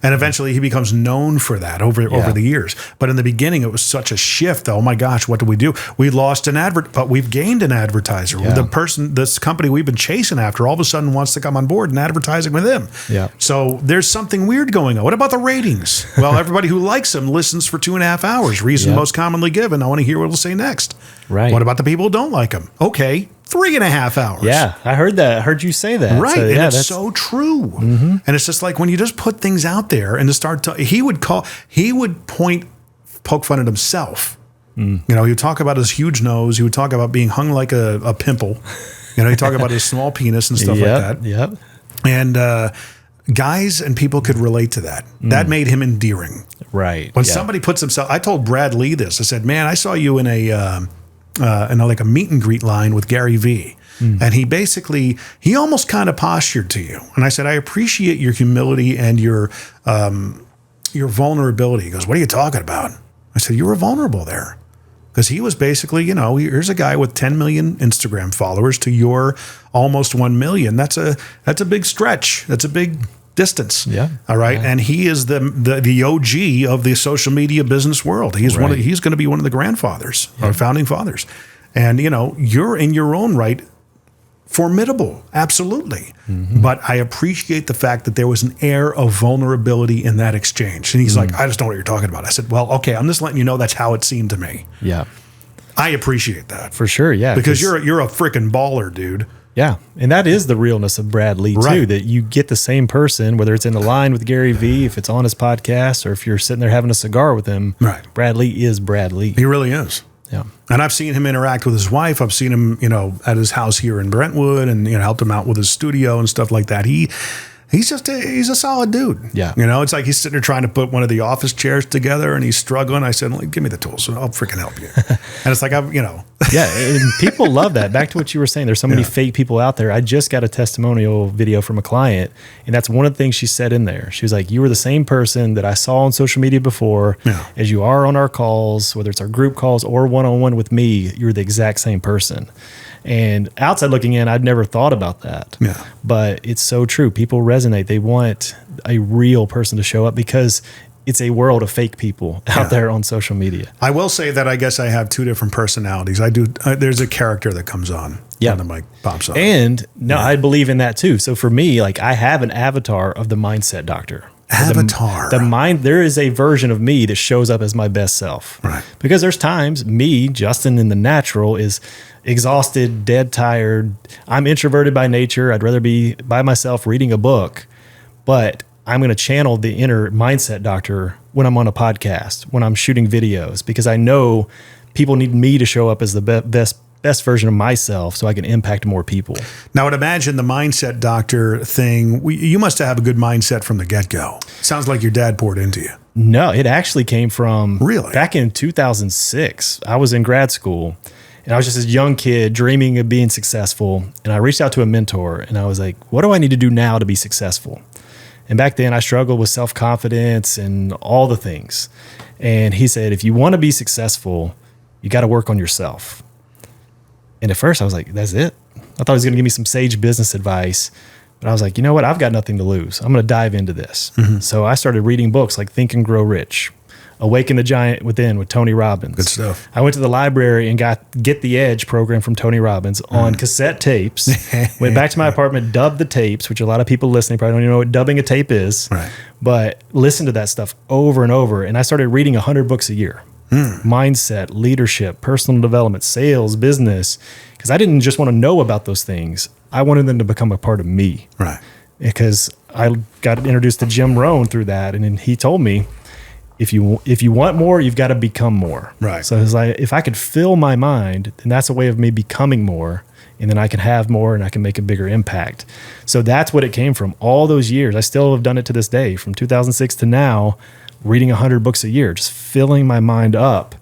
And eventually he becomes known for that over the years. But in the beginning, it was such a shift. Oh my gosh, what do? We lost an but we've gained an advertiser. This company we've been chasing after all of a sudden wants to come on board and advertising with him. Yeah. So there's something weird going on. What about the ratings? Well, everybody who likes him listens for 2.5 hours. Reason most commonly given. I want to hear what he'll say next. Right. What about the people who don't like him? Okay. 3.5 hours. Yeah, I heard that. I heard you say that. Right. So, and it's so true. And it's just like when you just put things out there and to start he would poke fun at himself. You know, he would talk about his huge nose. He would talk about being hung like a pimple. You know, he'd talk about his small penis and stuff like that. Yep. And guys and people could relate to that. That made him endearing. Right. When somebody puts himself, I told Brad Lee this. I said, man, I saw you in a meet and greet line with Gary Vee. And he almost kind of postured to you. And I said, I appreciate your humility and your vulnerability. He goes, what are you talking about? I said, you were vulnerable there. Because he was basically, you know, here's a guy with 10 million Instagram followers to your almost 1 million. That's a big stretch. That's a big distance. Yeah. All right. Yeah. And he is the OG of the social media business world. He's he's going to be one of the grandfathers or founding fathers. And, you know, you're in your own right formidable. Absolutely. But I appreciate the fact that there was an air of vulnerability in that exchange. And he's like, I just don't know what you're talking about. I said, well, okay, I'm just letting you know that's how it seemed to me. Yeah. I appreciate that. For sure. Yeah. Because you're a freaking baller, dude. Yeah. And that is the realness of Brad Lee too, that you get the same person, whether it's in the line with Gary Vee, if it's on his podcast, or if you're sitting there having a cigar with him. Right. Brad Lee is Brad Lee. He really is. Yeah. And I've seen him interact with his wife. I've seen him, you know, at his house here in Brentwood and, you know, helped him out with his studio and stuff like that. He's a solid dude. Yeah. You know, it's like he's sitting there trying to put one of the office chairs together and he's struggling. I said, give me the tools and I'll freaking help you. And it's like, Yeah. And people love that. Back to what you were saying. There's so many fake people out there. I just got a testimonial video from a client, and that's one of the things she said in there. She was like, you were the same person that I saw on social media before as you are on our calls, whether it's our group calls or one-on-one with me, you're the exact same person. And outside looking in, I'd never thought about that. Yeah. But it's so true. People resonate. They want a real person to show up because it's a world of fake people out there on social media. I will say that I guess I have two different personalities. There's a character that comes on when the mic pops on. And I believe in that too. So for me, like I have an avatar of the mindset doctor. Avatar. There is a version of me that shows up as my best self. Right. Because there's times me, Justin in the natural, is exhausted, dead tired. I'm introverted by nature. I'd rather be by myself reading a book. But I'm going to channel the inner mindset doctor when I'm on a podcast, when I'm shooting videos, because I know people need me to show up as the best version of myself so I can impact more people. Now, I'd imagine the mindset doctor thing, you must have a good mindset from the get-go. Sounds like your dad poured into you. No, it actually came from Really? Back in 2006. I was in grad school and I was just this young kid dreaming of being successful. And I reached out to a mentor and I was like, what do I need to do now to be successful? And back then I struggled with self-confidence and all the things. And he said, if you want to be successful, you got to work on yourself. And at first I was like, that's it? I thought he was going to give me some sage business advice. But I was like, you know what? I've got nothing to lose. I'm going to dive into this. Mm-hmm. So I started reading books like Think and Grow Rich, Awaken the Giant Within with Tony Robbins. Good stuff. I went to the library and got Get the Edge program from Tony Robbins on cassette tapes. Went back to my apartment, dubbed the tapes, which a lot of people listening probably don't even know what dubbing a tape is. Right. But listened to that stuff over and over. And I started reading 100 books a year. Mindset, leadership, personal development, sales, business. Because I didn't just want to know about those things. I wanted them to become a part of me. Right. Because I got introduced to Jim Rohn through that. And then he told me, if you want more, you've got to become more. Right. So it's like, if I could fill my mind, then that's a way of me becoming more. And then I can have more and I can make a bigger impact. So that's what it came from. All those years, I still have done it to this day, from 2006 to now, reading 100 books a year, just filling my mind up.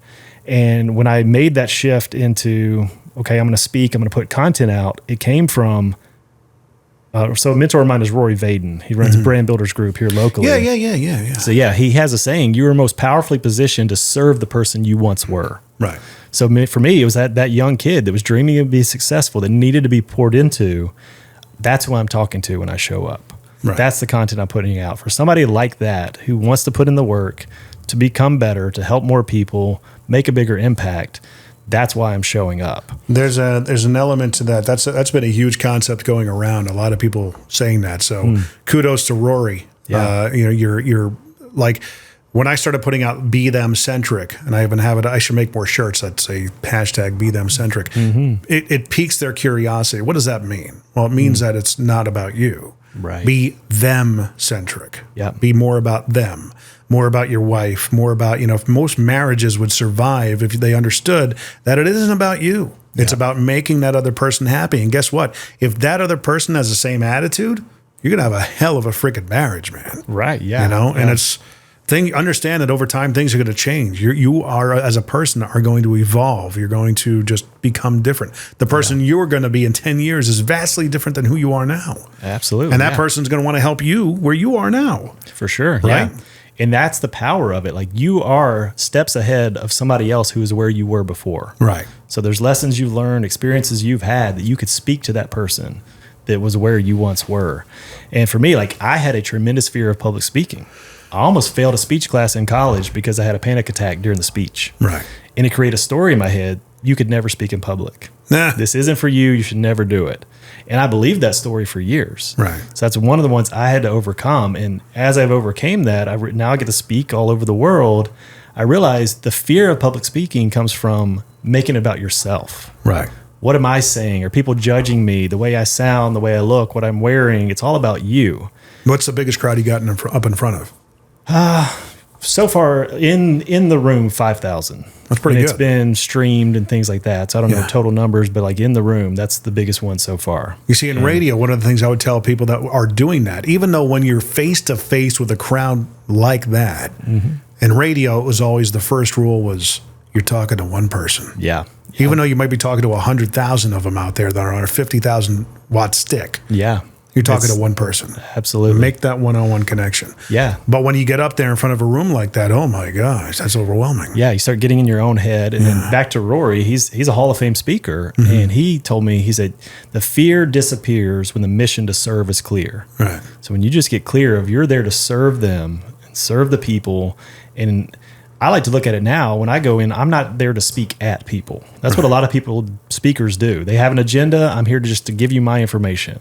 And when I made that shift into, okay, I'm going to speak, I'm going to put content out, it came from, so a mentor of mine is Rory Vaden. He runs Brand Builders Group here locally. Yeah. So he has a saying, you are most powerfully positioned to serve the person you once were. Right. So for me, it was that young kid that was dreaming of being successful, that needed to be poured into. That's who I'm talking to when I show up. Right. That's the content I'm putting out. For somebody like that who wants to put in the work to become better, to help more people, make a bigger impact, that's why I'm showing up. There's an element to that. That's been a huge concept going around. A lot of people saying that. So kudos to Rory. Yeah. You're like, when I started putting out Be Them Centric, and I even have it, I should make more shirts that say hashtag Be Them Centric. It piques their curiosity. What does that mean? Well, it means that it's not about you. Right. Be them centric. Yeah. Be more about them, more about your wife, more about, if most marriages would survive if they understood that it isn't about you. It's about making that other person happy. And guess what? If that other person has the same attitude, you're going to have a hell of a freaking marriage, man. Right. Yeah. And understand that over time things are going to change. You are, as a person, are going to evolve. You're going to just become different. The person you're going to be in 10 years is vastly different than who you are now. Absolutely. And that person's going to want to help you where you are now. For sure. Right? Yeah. And that's the power of it. Like, you are steps ahead of somebody else who is where you were before. Right. So there's lessons you've learned, experiences you've had that you could speak to that person that was where you once were. And for me, like, I had a tremendous fear of public speaking. I almost failed a speech class in college because I had a panic attack during the speech. Right. And it created a story in my head. You could never speak in public. Nah. This isn't for you. You should never do it. And I believed that story for years. Right. So that's one of the ones I had to overcome. And as I've overcame that, now I get to speak all over the world. I realized the fear of public speaking comes from making it about yourself. Right. What am I saying? Are people judging me? The way I sound, the way I look, what I'm wearing? It's all about you. What's the biggest crowd you got up in front of? So far in the room, 5,000. That's pretty good. It's been streamed and things like that. So I don't know total numbers, but like in the room, that's the biggest one so far. You see, in radio, one of the things I would tell people that are doing that, even though when you're face to face with a crowd like that, in radio, it was always the first rule was you're talking to one person. Yeah. Even though you might be talking to 100,000 of them out there that are on a 50,000 watt stick. Yeah. You're talking to one person. Absolutely. Make that one-on-one connection. Yeah. But when you get up there in front of a room like that, oh my gosh, that's overwhelming. Yeah, you start getting in your own head. And then back to Rory, he's a Hall of Fame speaker. And he told me, he said, the fear disappears when the mission to serve is clear. Right. So when you just get clear of you're there to serve them, serve the people. And I like to look at it now. When I go in, I'm not there to speak at people. That's what a lot of speakers do. They have an agenda. I'm here to give you my information.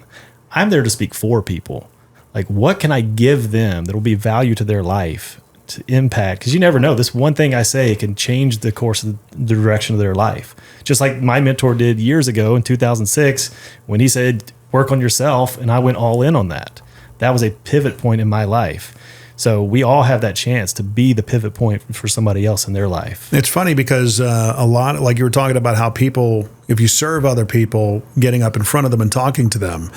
I'm there to speak for people. Like, what can I give them that will be value to their life, to impact? Because you never know. This one thing I say can change the course of the direction of their life. Just like my mentor did years ago in 2006 when he said, work on yourself. And I went all in on that. That was a pivot point in my life. So we all have that chance to be the pivot point for somebody else in their life. It's funny because a lot, like you were talking about how people, if you serve other people, getting up in front of them and talking to them,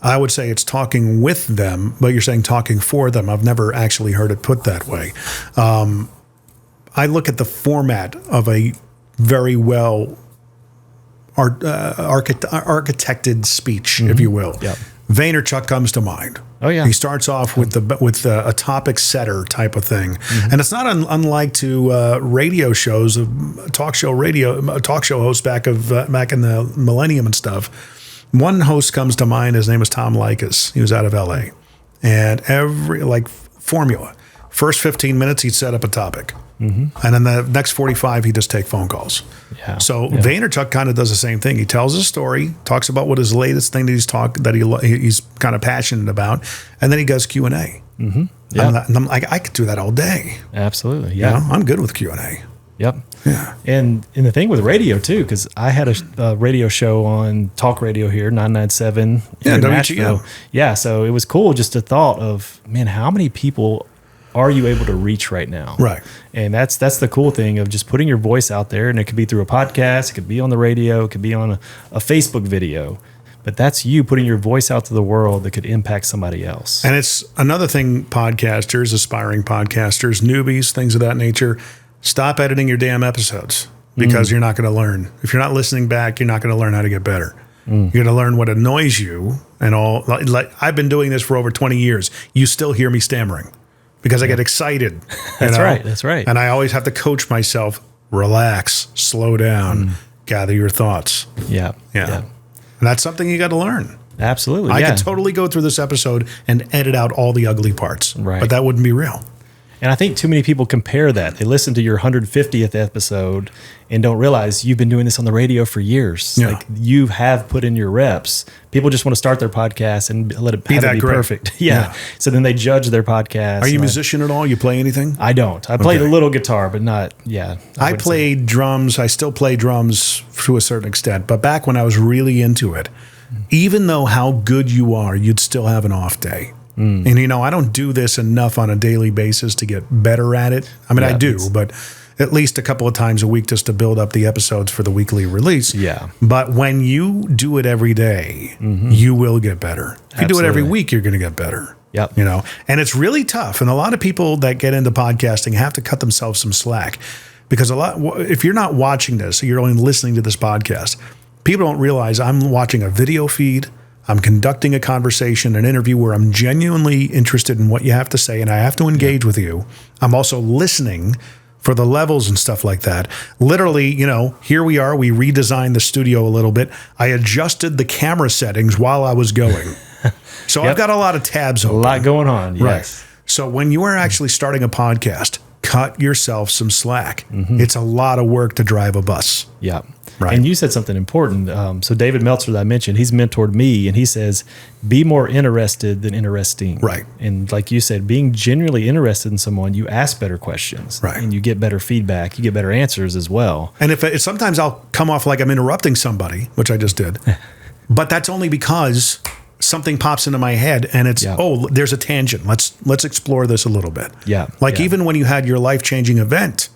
I would say it's to with them, but you're saying talking for them. I've never actually heard it put that way. I look at the format of a very well architected speech, if you will. Yep. Vaynerchuk comes to mind. Oh yeah. He starts off with a topic setter type of thing, and it's not unlike to radio shows, talk show hosts back in the millennium and stuff. One host comes to mind. His name was Tom Likas. He was out of L.A. And formula. First 15 minutes, he'd set up a topic. And then the next 45, he'd just take phone calls. Yeah. So Vaynerchuk kind of does the same thing. He tells a story, talks about what his latest thing that he's kind of passionate about, and then he does Q&A. Yeah. I'm like, I could do that all day. Absolutely. Yeah. You know, I'm good with Q&A. Yep. Yeah. And the thing with radio too, because I had a radio show on talk radio here, 997 in Nashville. Yeah. So it was cool just the thought of, man, how many people are you able to reach right now? Right. And that's the cool thing of just putting your voice out there. And it could be through a podcast, it could be on the radio, it could be on a Facebook video. But that's you putting your voice out to the world that could impact somebody else. And it's another thing, podcasters, aspiring podcasters, newbies, things of that nature. Stop editing your damn episodes because you're not going to learn. If you're not listening back, you're not going to learn how to get better. You're going to learn what annoys you and all. Like I've been doing this for over 20 years. You still hear me stammering because I get excited. That's right. That's right. And I always have to coach myself. Relax, slow down, gather your thoughts. Yeah. And that's something you got to learn. Absolutely. I could totally go through this episode and edit out all the ugly parts. Right. But that wouldn't be real. And I think too many people compare that. They listen to your 150th episode and don't realize you've been doing this on the radio for years. Yeah. Like you have put in your reps. People just want to start their podcast and let it be perfect. Yeah. So then they judge their podcast. Are you a musician at all? You play anything? I don't. I played a little guitar, but not, I played drums. I still play drums to a certain extent. But back when I was really into it, even though how good you are, you'd still have an off day. And, you know, I don't do this enough on a daily basis to get better at it. I mean, I do, but at least a couple of times a week just to build up the episodes for the weekly release. Yeah. But when you do it every day, you will get better. If you do it every week, you're going to get better. Yep. You know, and it's really tough. And a lot of people that get into podcasting have to cut themselves some slack because if you're not watching this, you're only listening to this podcast, people don't realize I'm watching a video feed. I'm conducting a conversation, an interview where I'm genuinely interested in what you have to say and I have to engage with you. I'm also listening for the levels and stuff like that. Literally, you know, here we are. We redesigned the studio a little bit. I adjusted the camera settings while I was going. So I've got a lot of tabs open. A lot going on. Yes. Right. So when you are actually starting a podcast, cut yourself some slack. It's a lot of work to drive a bus. Yeah. Right. And you said something important. So David Meltzer that I mentioned, he's mentored me and he says, be more interested than interesting. Right. And like you said, being genuinely interested in someone, you ask better questions. Right. And you get better feedback. You get better answers as well. And if sometimes I'll come off like I'm interrupting somebody, which I just did, but that's only because something pops into my head and it's, there's a tangent. Let's explore this a little bit. Yeah. Like even when you had your life-changing event,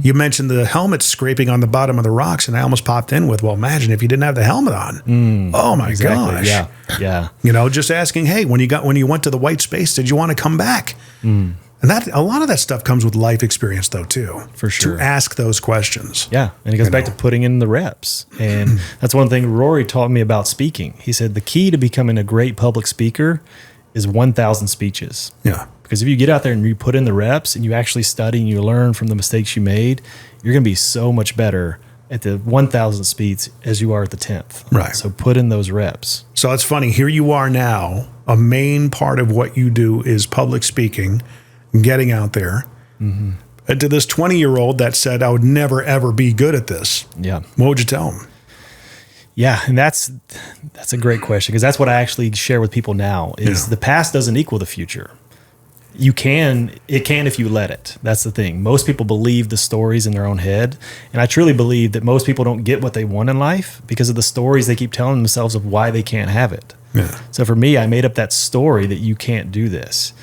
you mentioned the helmet scraping on the bottom of the rocks, and I almost popped in with, well, imagine if you didn't have the helmet on. Oh my gosh. Yeah. Yeah. You know, just asking, hey, when you went to the white space, did you want to come back? And that a lot of that stuff comes with life experience though too. For sure. To ask those questions. Yeah. And it goes back to putting in the reps. And that's one thing Rory taught me about speaking. He said the key to becoming a great public speaker is 1,000 speeches. Yeah. Because if you get out there and you put in the reps and you actually study and you learn from the mistakes you made, you're going to be so much better at the 1,000 speeds as you are at the 10th. Right. So put in those reps. So it's funny. Here you are now. A main part of what you do is public speaking. getting out there. To this 20-year-old that said, I would never, ever be good at this. Yeah. What would you tell him? Yeah. And that's a great question, because that's what I actually share with people now is the past doesn't equal the future. It can if you let it. That's the thing. Most people believe the stories in their own head. And I truly believe that most people don't get what they want in life because of the stories they keep telling themselves of why they can't have it. Yeah. So for me, I made up that story that you can't do this.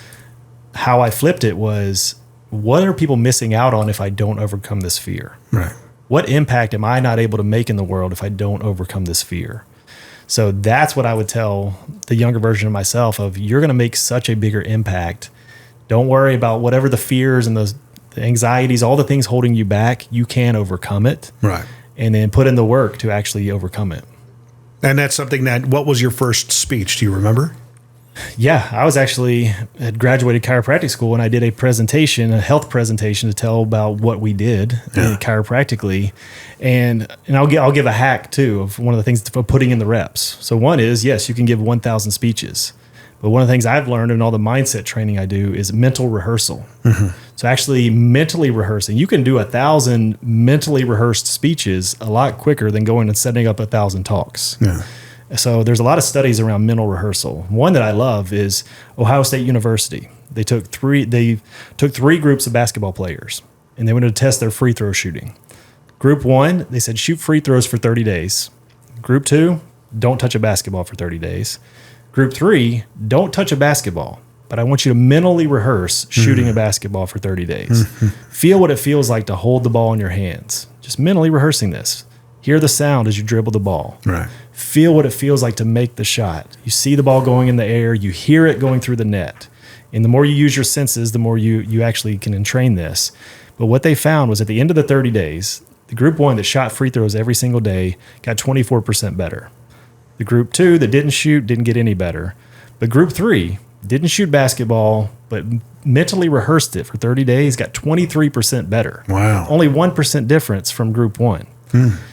How I flipped it was, what are people missing out on if I don't overcome this fear? Right. What impact am I not able to make in the world if I don't overcome this fear? So that's what I would tell the younger version of myself of, you're going to make such a bigger impact. Don't worry about whatever the fears and the anxieties, all the things holding you back, you can overcome it. Right. And then put in the work to actually overcome it. And that's something what was your first speech? Do you remember? Yeah, I was actually at graduated chiropractic school, and I did a presentation, a health presentation, to tell about what we did chiropractically, and I'll give a hack too of one of the things for putting in the reps. So one is, yes, you can give 1,000 speeches, but one of the things I've learned in all the mindset training I do is mental rehearsal. So actually mentally rehearsing, you can do 1,000 mentally rehearsed speeches a lot quicker than going and setting up 1,000 talks. Yeah. So there's a lot of studies around mental rehearsal. One that I love is Ohio State University. They took three groups of basketball players, and they went to test their free throw shooting. Group 1, they said shoot free throws for 30 days. Group 2, don't touch a basketball for 30 days. Group 3, don't touch a basketball, but I want you to mentally rehearse shooting a basketball for 30 days. Feel what it feels like to hold the ball in your hands. Just mentally rehearsing this. Hear the sound as you dribble the ball. Right. Feel what it feels like to make the shot. You see the ball going in the air. You hear it going through the net. And the more you use your senses, the more you actually can entrain this. But what they found was at the end of the 30 days, the group 1 that shot free throws every single day got 24% better. The group 2 that didn't shoot didn't get any better. But group 3 didn't shoot basketball, but mentally rehearsed it for 30 days, got 23% better. Wow. Only 1% difference from group 1.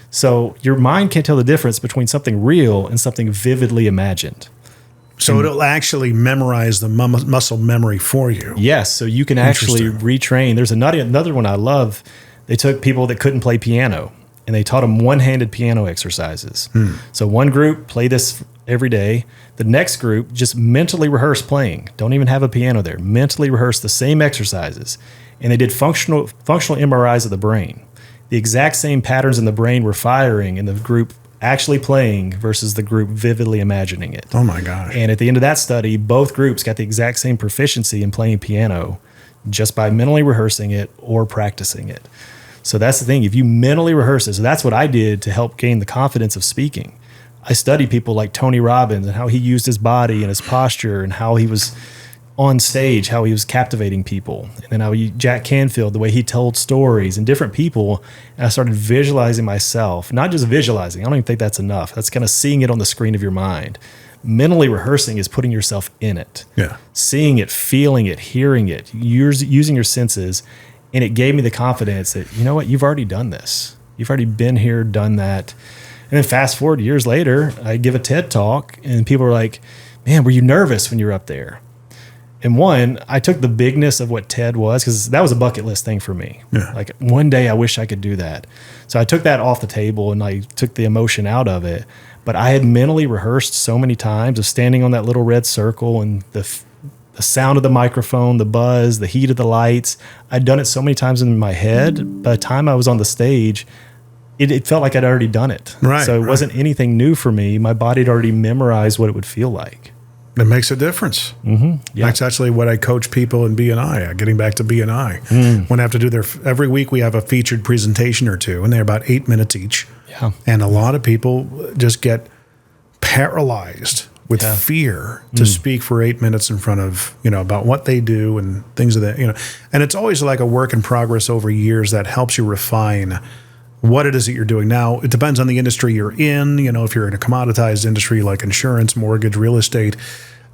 So your mind can't tell the difference between something real and something vividly imagined. So it'll actually memorize the muscle memory for you. Yes, so you can actually retrain. There's another one I love. They took people that couldn't play piano, and they taught them one-handed piano exercises. So one group, play this every day. The next group, just mentally rehearse playing. Don't even have a piano there. Mentally rehearse the same exercises. And they did functional MRIs of the brain. The exact same patterns in the brain were firing in the group actually playing versus the group vividly imagining it. Oh my gosh. And at the end of that study, both groups got the exact same proficiency in playing piano just by mentally rehearsing it or practicing it. So that's the thing. If you mentally rehearse it, so that's what I did to help gain the confidence of speaking. I studied people like Tony Robbins and how he used his body and his posture and how he was on stage, how he was captivating people. And then how Jack Canfield, the way he told stories and different people. And I started visualizing myself, not just visualizing. I don't even think that's enough. That's kind of seeing it on the screen of your mind. Mentally rehearsing is putting yourself in it. Yeah. Seeing it, feeling it, hearing it, using your senses. And it gave me the confidence that, you know what, you've already done this. You've already been here, done that. And then fast forward years later, I give a TED talk and people are like, man, were you nervous when you were up there? And one, I took the bigness of what TED was, because that was a bucket list thing for me. Yeah. Like one day I wish I could do that. So I took that off the table and I took the emotion out of it. But I had mentally rehearsed so many times of standing on that little red circle and the sound of the microphone, the buzz, the heat of the lights. I'd done it so many times in my head. By the time I was on the stage, it felt like I'd already done it. Right. So it wasn't anything new for me. My body had already memorized what it would feel like. It makes a difference. Yeah. That's actually what I coach people in BNI, getting back to BNI. When I have to do every week we have a featured presentation or two, and they're about 8 minutes each. Yeah. And a lot of people just get paralyzed with fear to speak for 8 minutes in front of, about what they do and things of that, And it's always like a work in progress over years that helps you refine what it is that you're doing. Now, it depends on the industry you're in. If you're in a commoditized industry like insurance, mortgage, real estate,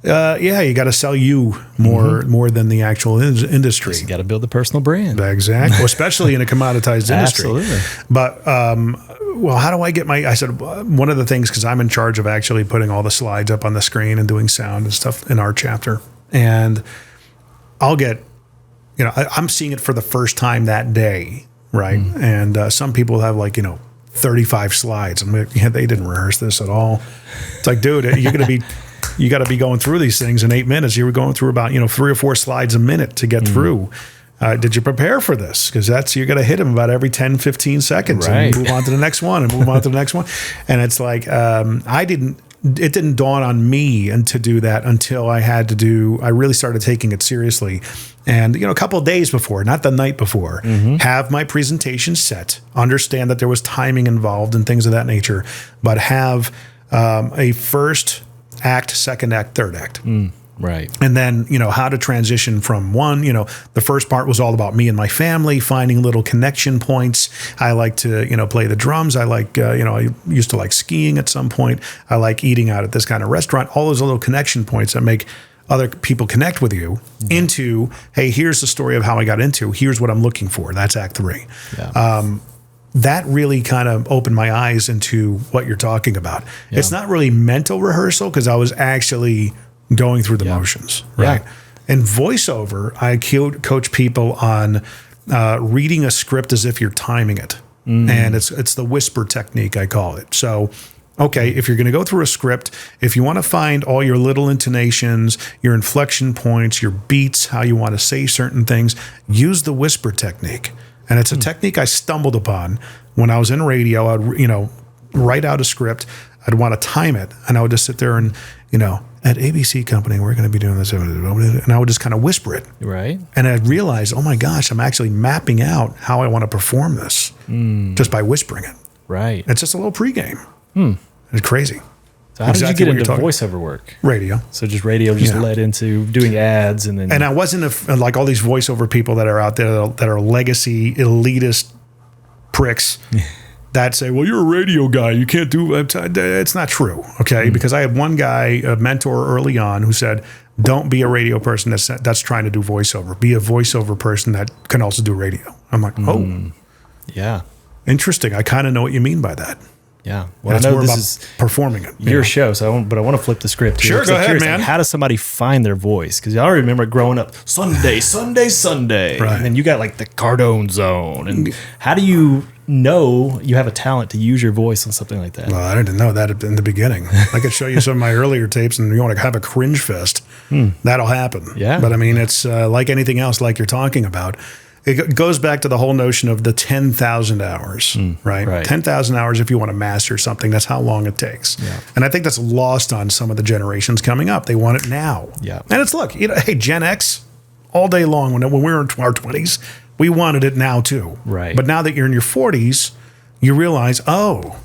you got to sell you more than the actual industry. You got to build the personal brand. Exactly, especially in a commoditized industry. Absolutely. But, how do I get I said, one of the things, because I'm in charge of actually putting all the slides up on the screen and doing sound and stuff in our chapter. And I'll get I'm seeing it for the first time that day, right? And some people have 35 slides. I'm like, they didn't rehearse this at all. It's like, dude, you got to be going through these things in 8 minutes. You were going through about 3 or 4 slides a minute to get through. Did you prepare for this? Because you're going to hit them about every 10, 15 seconds and move on to the next one and move on to the next one. And it's like, it didn't dawn on me to do that until I really started taking it seriously. And, a couple of days before, not the night before, have my presentation set, understand that there was timing involved and things of that nature, but have a first act, second act, third act. Right. And then, how to transition from one, the first part was all about me and my family, finding little connection points. I like to, play the drums. I like, I used to like skiing at some point. I like eating out at this kind of restaurant. All those little connection points that make other people connect with you into, hey, here's the story of how I got into, here's what I'm looking for. That's act 3. Yeah. That really kind of opened my eyes into what you're talking about. Yeah. It's not really mental rehearsal because I was actually going through the motions, right? Yeah. And voiceover, I coach people on reading a script as if you're timing it. And it's the whisper technique, I call it. So, okay, if you're going to go through a script, if you want to find all your little intonations, your inflection points, your beats, how you want to say certain things, use the whisper technique. And it's a technique I stumbled upon when I was in radio. I'd, write out a script. I'd want to time it. And I would just sit there and, at ABC Company, we're going to be doing this. And I would just kind of whisper it. Right. And I'd realize, oh my gosh, I'm actually mapping out how I want to perform this just by whispering it. Right. It's just a little pregame. It's crazy. So how did you get into voiceover work? Radio. So just radio led into doing ads and then... And I wasn't like all these voiceover people that are out there that are legacy elitist pricks that say, well, you're a radio guy. You can't do... It's not true, okay? Because I had one guy, a mentor early on, who said, don't be a radio person that's trying to do voiceover. Be a voiceover person that can also do radio. I'm like, oh. Yeah. Interesting. I kind of know what you mean by that. Yeah. Well, I know more this about is performing it. your show, so I want to flip the script here. Sure, go ahead, man. Like, how does somebody find their voice? Because I remember growing up, Sunday. Right. And then you got like the Cardone zone. And how do you know you have a talent to use your voice on something like that? Well, I didn't know that in the beginning. I could show you some of my earlier tapes, and you want to have a cringe fest, that'll happen. Yeah. But I mean, it's like anything else, like you're talking about. It goes back to the whole notion of the 10,000 hours, right? 10,000 hours if you want to master something. That's how long it takes. Yeah. And I think that's lost on some of the generations coming up. They want it now. Yeah. And it's, look, hey, Gen X, all day long, when we were in our 20s, we wanted it now too. Right. But now that you're in your 40s, you realize, oh,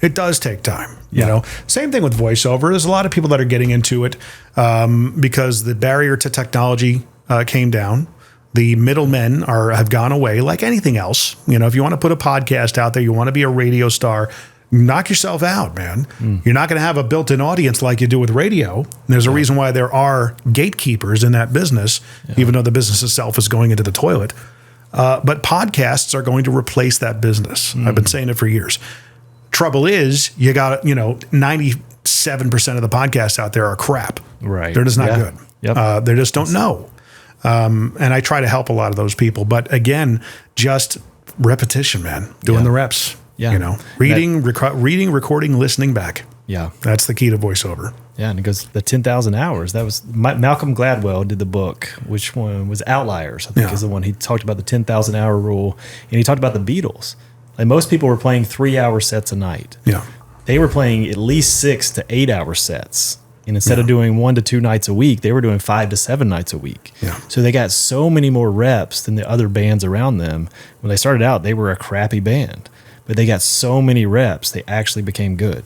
it does take time. You know, same thing with voiceover. There's a lot of people that are getting into it because the barrier to technology came down. The middlemen have gone away, like anything else. You know, if you want to put a podcast out there, you want to be a radio star, knock yourself out, man. You're not going to have a built-in audience like you do with radio. There's a reason why there are gatekeepers in that business, even though the business itself is going into the toilet. But podcasts are going to replace that business. I've been saying it for years. Trouble is, you got, 97% of the podcasts out there are crap. Right. They're just not good. Yep. They just don't know. And I try to help a lot of those people. But again, just repetition, man. Doing the reps. Yeah. Reading, recording, listening back. Yeah. That's the key to voiceover. Yeah, and it goes the 10,000 hours. That was Malcolm Gladwell did the book. Which one was Outliers? I think is the one. He talked about the 10,000 hour rule, and he talked about the Beatles. Like, most people were playing 3-hour sets a night. Yeah, they were playing at least 6 to 8 hour sets, and instead of doing 1 to 2 nights a week, they were doing 5 to 7 nights a week. Yeah. So they got so many more reps than the other bands around them. When they started out, they were a crappy band, but they got so many reps, they actually became good.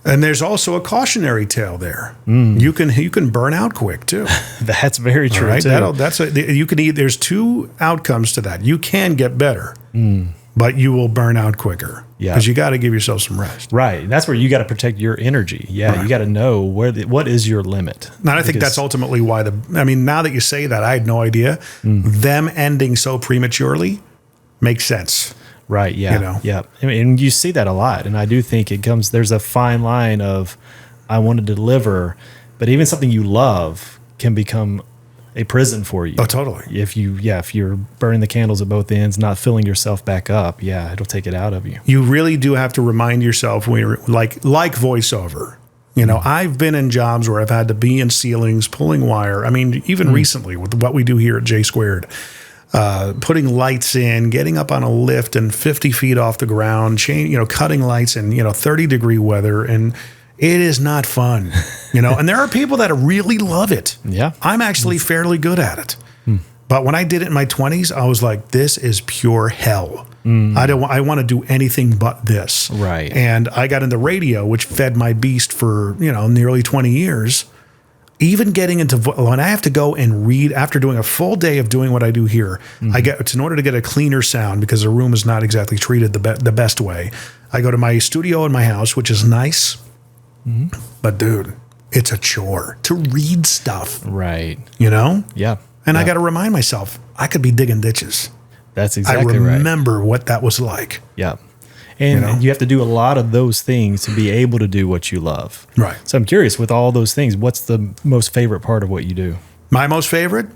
And there's also a cautionary tale there. You can burn out quick too. That's very true. Right? Too. There's 2 outcomes to that. You can get better, but you will burn out quicker. Yeah, because you got to give yourself some rest. Right. That's where you got to protect your energy. Yeah, right. You got to know what is your limit. And I think that's ultimately why now that you say that, I had no idea. Them ending so prematurely makes sense. Right. Yeah. Yeah. I mean, and you see that a lot. And I do think there's a fine line of, I want to deliver, but even something you love can become a prison for you. Oh, totally. If you're burning the candles at both ends, not filling yourself back up, it'll take it out of you. You really do have to remind yourself when you're like voiceover. I've been in jobs where I've had to be in ceilings, pulling wire. I mean, even recently with what we do here at J Squared, putting lights in, getting up on a lift and 50 feet off the ground, cutting lights in, 30-degree weather. And it is not fun, and there are people that really love it. Yeah. I'm actually fairly good at it. But when I did it in my 20s, I was like, this is pure hell. I want to do anything but this. Right. And I got into radio, which fed my beast for, nearly 20 years. Even getting into when I have to go and read after doing a full day of doing what I do here, in order to get a cleaner sound, because the room is not exactly treated the best way, I go to my studio in my house, which is nice. But dude, it's a chore to read stuff. Right. Yeah. And I got to remind myself, I could be digging ditches. That's exactly right. I remember what that was like. Yeah. And you have to do a lot of those things to be able to do what you love. Right. So I'm curious, with all those things, what's the most favorite part of what you do? My most favorite?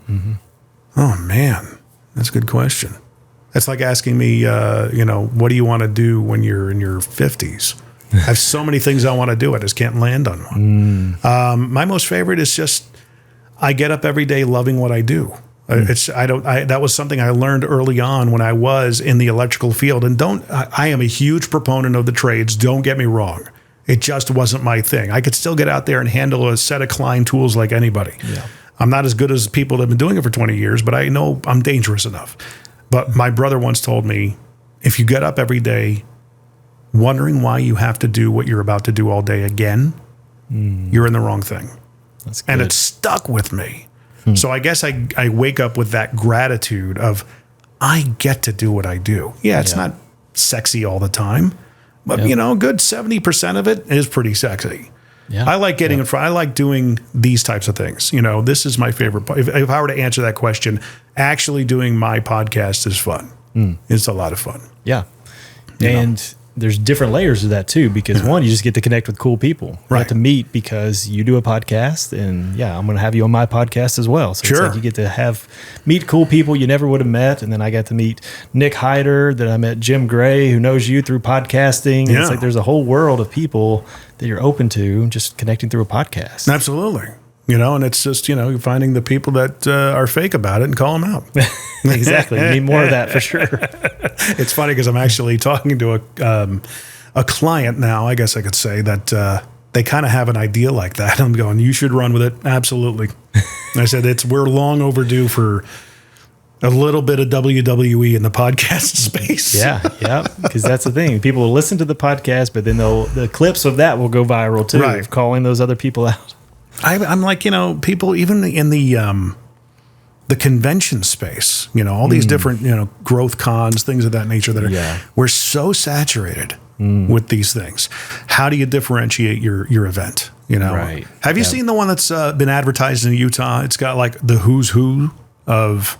Oh, man. That's a good question. That's like asking me, what do you want to do when you're in your 50s? I have so many things I want to do. I just can't land on one. My most favorite is just I get up every day loving what I do. That was something I learned early on when I was in the electrical field. And I am a huge proponent of the trades. Don't get me wrong. It just wasn't my thing. I could still get out there and handle a set of Klein tools like anybody. Yeah. I'm not as good as people that have been doing it for 20 years, but I know I'm dangerous enough. But my brother once told me, if you get up every day wondering why you have to do what you're about to do all day again, you're in the wrong thing. That's good. And it stuck with me. So I guess I wake up with that gratitude of I get to do what I do. Yeah, it's not sexy all the time, but good 70% of it is pretty sexy. Yeah. I like getting in front. I like doing these types of things. This is my favorite part. If I were to answer that question, actually doing my podcast is fun. It's a lot of fun. Yeah. And there's different layers to that too, because one, you just get to connect with cool people. You get to meet because you do a podcast, and I'm going to have you on my podcast as well. So it's like you get to meet cool people you never would have met. And then I got to meet Nick Hyder, then I met Jim Gray, who knows you through podcasting. Yeah. It's like there's a whole world of people that you're open to just connecting through a podcast. Absolutely. And it's just, you're finding the people that are fake about it and call them out. Exactly. You need more of that for sure. It's funny because I'm actually talking to a client now, I guess I could say, that they kind of have an idea like that. I'm going, you should run with it. Absolutely. I said, we're long overdue for a little bit of WWE in the podcast space. Yeah. Because that's the thing. People will listen to the podcast, but then the clips of that will go viral too, of calling those other people out. I'm like, people even in the convention space, all these different, growth cons, things of that nature that we're so saturated with these things. How do you differentiate your event? Right. Have you seen the one that's been advertised in Utah? It's got like the who's who of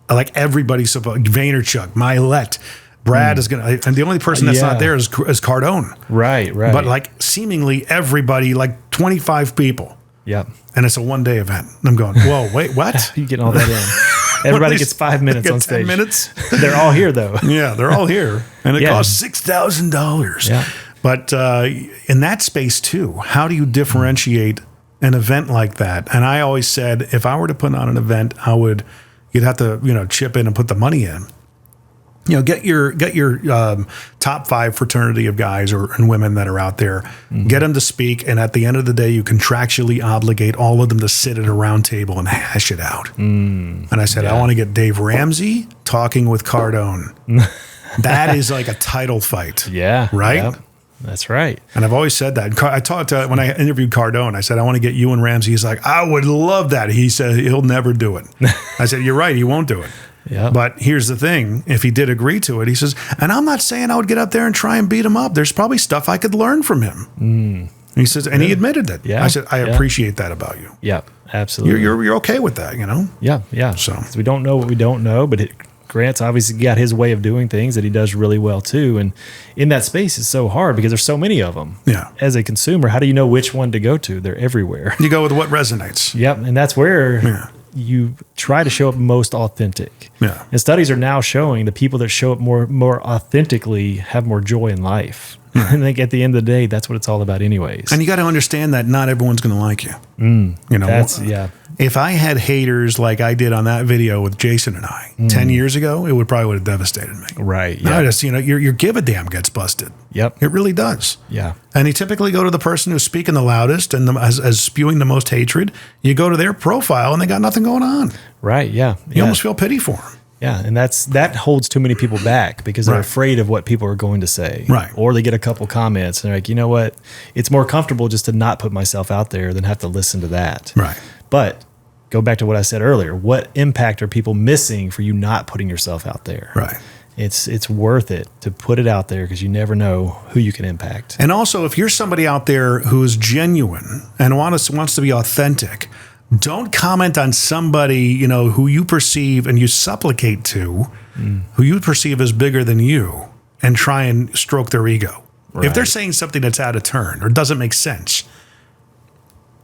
like everybody's Vaynerchuk, Milet. Brad is going to, and the only person that's not there is Cardone. Right. But like seemingly everybody, like 25 people. Yeah. And it's a one-day event. I'm going, whoa, wait, what? You getting all that in. Everybody gets 5 minutes on stage. 10 minutes? They're all here, though. Yeah, they're all here. And it costs $6,000. Yeah. But in that space, too, how do you differentiate an event like that? And I always said, if I were to put on an event, you'd have to, chip in and put the money in. Get your top 5 fraternity of guys and women that are out there, get them to speak, and at the end of the day, you contractually obligate all of them to sit at a round table and hash it out. And I said, I want to get Dave Ramsey talking with Cardone. That is like a title fight. Yeah. Right? Yep. That's right. And I've always said that. I talked to, when I interviewed Cardone, I said, I want to get you and Ramsey. He's like, I would love that. He said, he'll never do it. I said, you're right. He won't do it. Yeah. But here's the thing. If he did agree to it, he says, and I'm not saying I would get up there and try and beat him up. There's probably stuff I could learn from him. And he says, and he admitted it. Yeah. I said, I appreciate that about you. Yeah, absolutely. You're okay with that, Yeah. So we don't know what we don't know, but Grant's obviously got his way of doing things that he does really well too. And in that space, it's so hard because there's so many of them. Yeah. As a consumer, how do you know which one to go to? They're everywhere. You go with what resonates. Yep. And that's where you try to show up most authentic. Yeah. And studies are now showing the people that show up more authentically have more joy in life. I think at the end of the day, that's what it's all about anyways. And you got to understand that not everyone's going to like you. You know, if I had haters like I did on that video with Jason and I 10 years ago, it would have devastated me. Right. Yeah. I just, your give a damn gets busted. Yep. It really does. Yeah. And you typically go to the person who's speaking the loudest and as spewing the most hatred. You go to their profile and they got nothing going on. Right. Yeah. You almost feel pity for them. Yeah, and that holds too many people back because they're afraid of what people are going to say. Right. Or they get a couple comments and they're like, you know what? It's more comfortable just to not put myself out there than have to listen to that. Right. But go back to what I said earlier. What impact are people missing for you not putting yourself out there? Right. It's worth it to put it out there because you never know who you can impact. And also, if you're somebody out there who is genuine and wants to be authentic, don't comment on somebody, who you perceive and you supplicate to, who you perceive as bigger than you, and try and stroke their ego. Right. If they're saying something that's out of turn or doesn't make sense,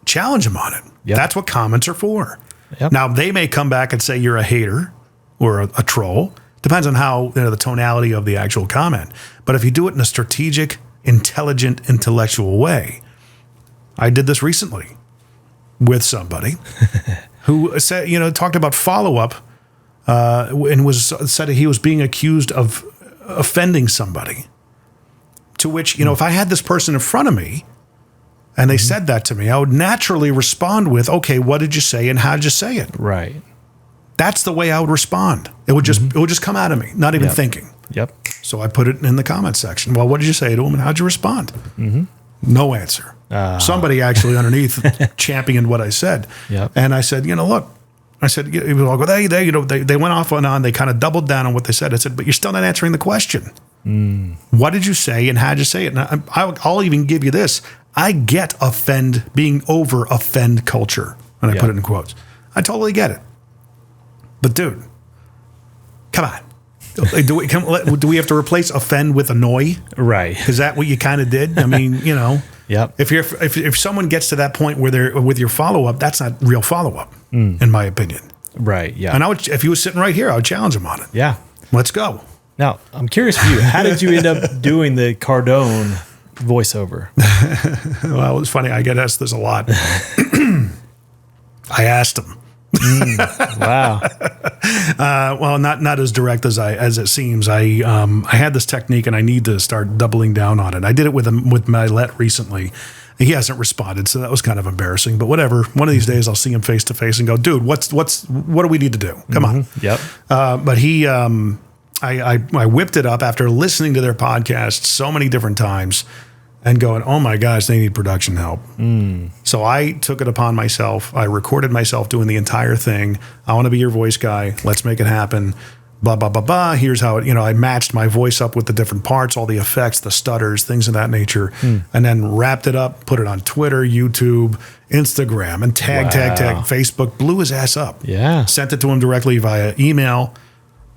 challenge them on it. Yep. That's what comments are for. Yep. Now, they may come back and say you're a hater or a troll. Depends on how the tonality of the actual comment. But if you do it in a strategic, intelligent, intellectual way, I did this recently with somebody who said, talked about follow-up and said he was being accused of offending somebody. To which, if I had this person in front of me and they said that to me, I would naturally respond with, okay, what did you say and how did you say it? Right. That's the way I would respond. It would just come out of me, not even thinking. Yep. So I put it in the comment section. Well, what did you say to him and how'd you respond? No answer. Somebody actually underneath championed what I said. Yep. And I said, look, it was like, well, they went off and on. They kind of doubled down on what they said. I said, but you're still not answering the question. What did you say and how did you say it? And I'll even give you this. I get being over offend culture. And I put it in quotes. I totally get it. But dude, come on. Do we have to replace offend with annoy? Right. Is that what you kind of did? I mean, Yep. If someone gets to that point where they're with your follow-up, that's not real follow-up, in my opinion. Right. Yeah. And if he was sitting right here, I would challenge him on it. Yeah. Let's go. Now, I'm curious for you. How did you end up doing the Cardone voiceover? Well, it was funny. I get asked this a lot. I asked him. Wow. Well, not as direct as it seems. I had this technique and I need to start doubling down on it. I did it with Milet recently. He hasn't responded, so that was kind of embarrassing. But whatever. One of these days, I'll see him face to face and go, "Dude, what do we need to do? Come on." Yep. But he, I whipped it up after listening to their podcast so many different times. And going, oh my gosh, they need production help. So I took it upon myself. I recorded myself doing the entire thing. I want to be your voice guy. Let's make it happen. Blah, blah, blah, blah. Here's how I matched my voice up with the different parts, all the effects, the stutters, things of that nature. And then wrapped it up, put it on Twitter, YouTube, Instagram, and tag, Facebook. Blew his ass up. Yeah. Sent it to him directly via email.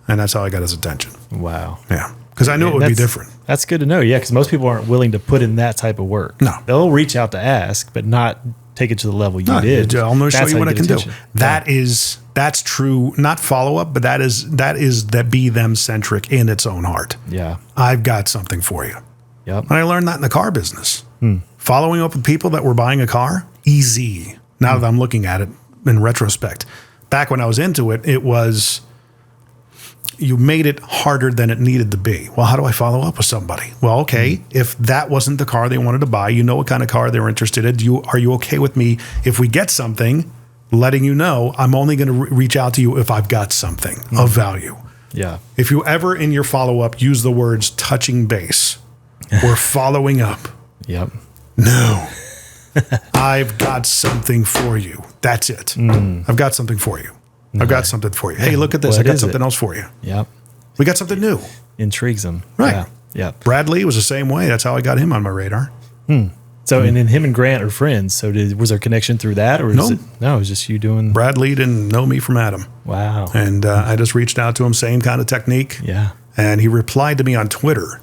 And that's how I got his attention. Wow. Yeah. Because I knew it would be different. That's good to know. Yeah, because most people aren't willing to put in that type of work. No. They'll reach out to ask, but not take it to the level you did. I'm going to show you what I can attention. Do. That's true, not follow-up, but that is that be them centric in its own heart. Yeah. I've got something for you. Yep. And I learned that in the car business. Following up with people that were buying a car, easy. Now that I'm looking at it in retrospect. Back when I was into it, it was... You made it harder than it needed to be. Well, how do I follow up with somebody? Well, okay, if that wasn't the car they wanted to buy, you know what kind of car they're interested in. Are you okay with me if we get something, letting you know I'm only going to reach out to you if I've got something of value? Yeah. If you ever in your follow-up use the words touching base or following up. Yep. No. I've got something for you. That's it. I've got something for you. I've got something for you. Hey, look at this. I got something else for you. Yep. We got something new. Intrigues them. Right. Yeah. Yep. Brad Lee was the same way. That's how I got him on my radar. So, and then him and Grant are friends. So was there a connection through that? Or it was just you doing... Brad Lee didn't know me from Adam. Wow. And I just reached out to him, same kind of technique. Yeah. And he replied to me on Twitter.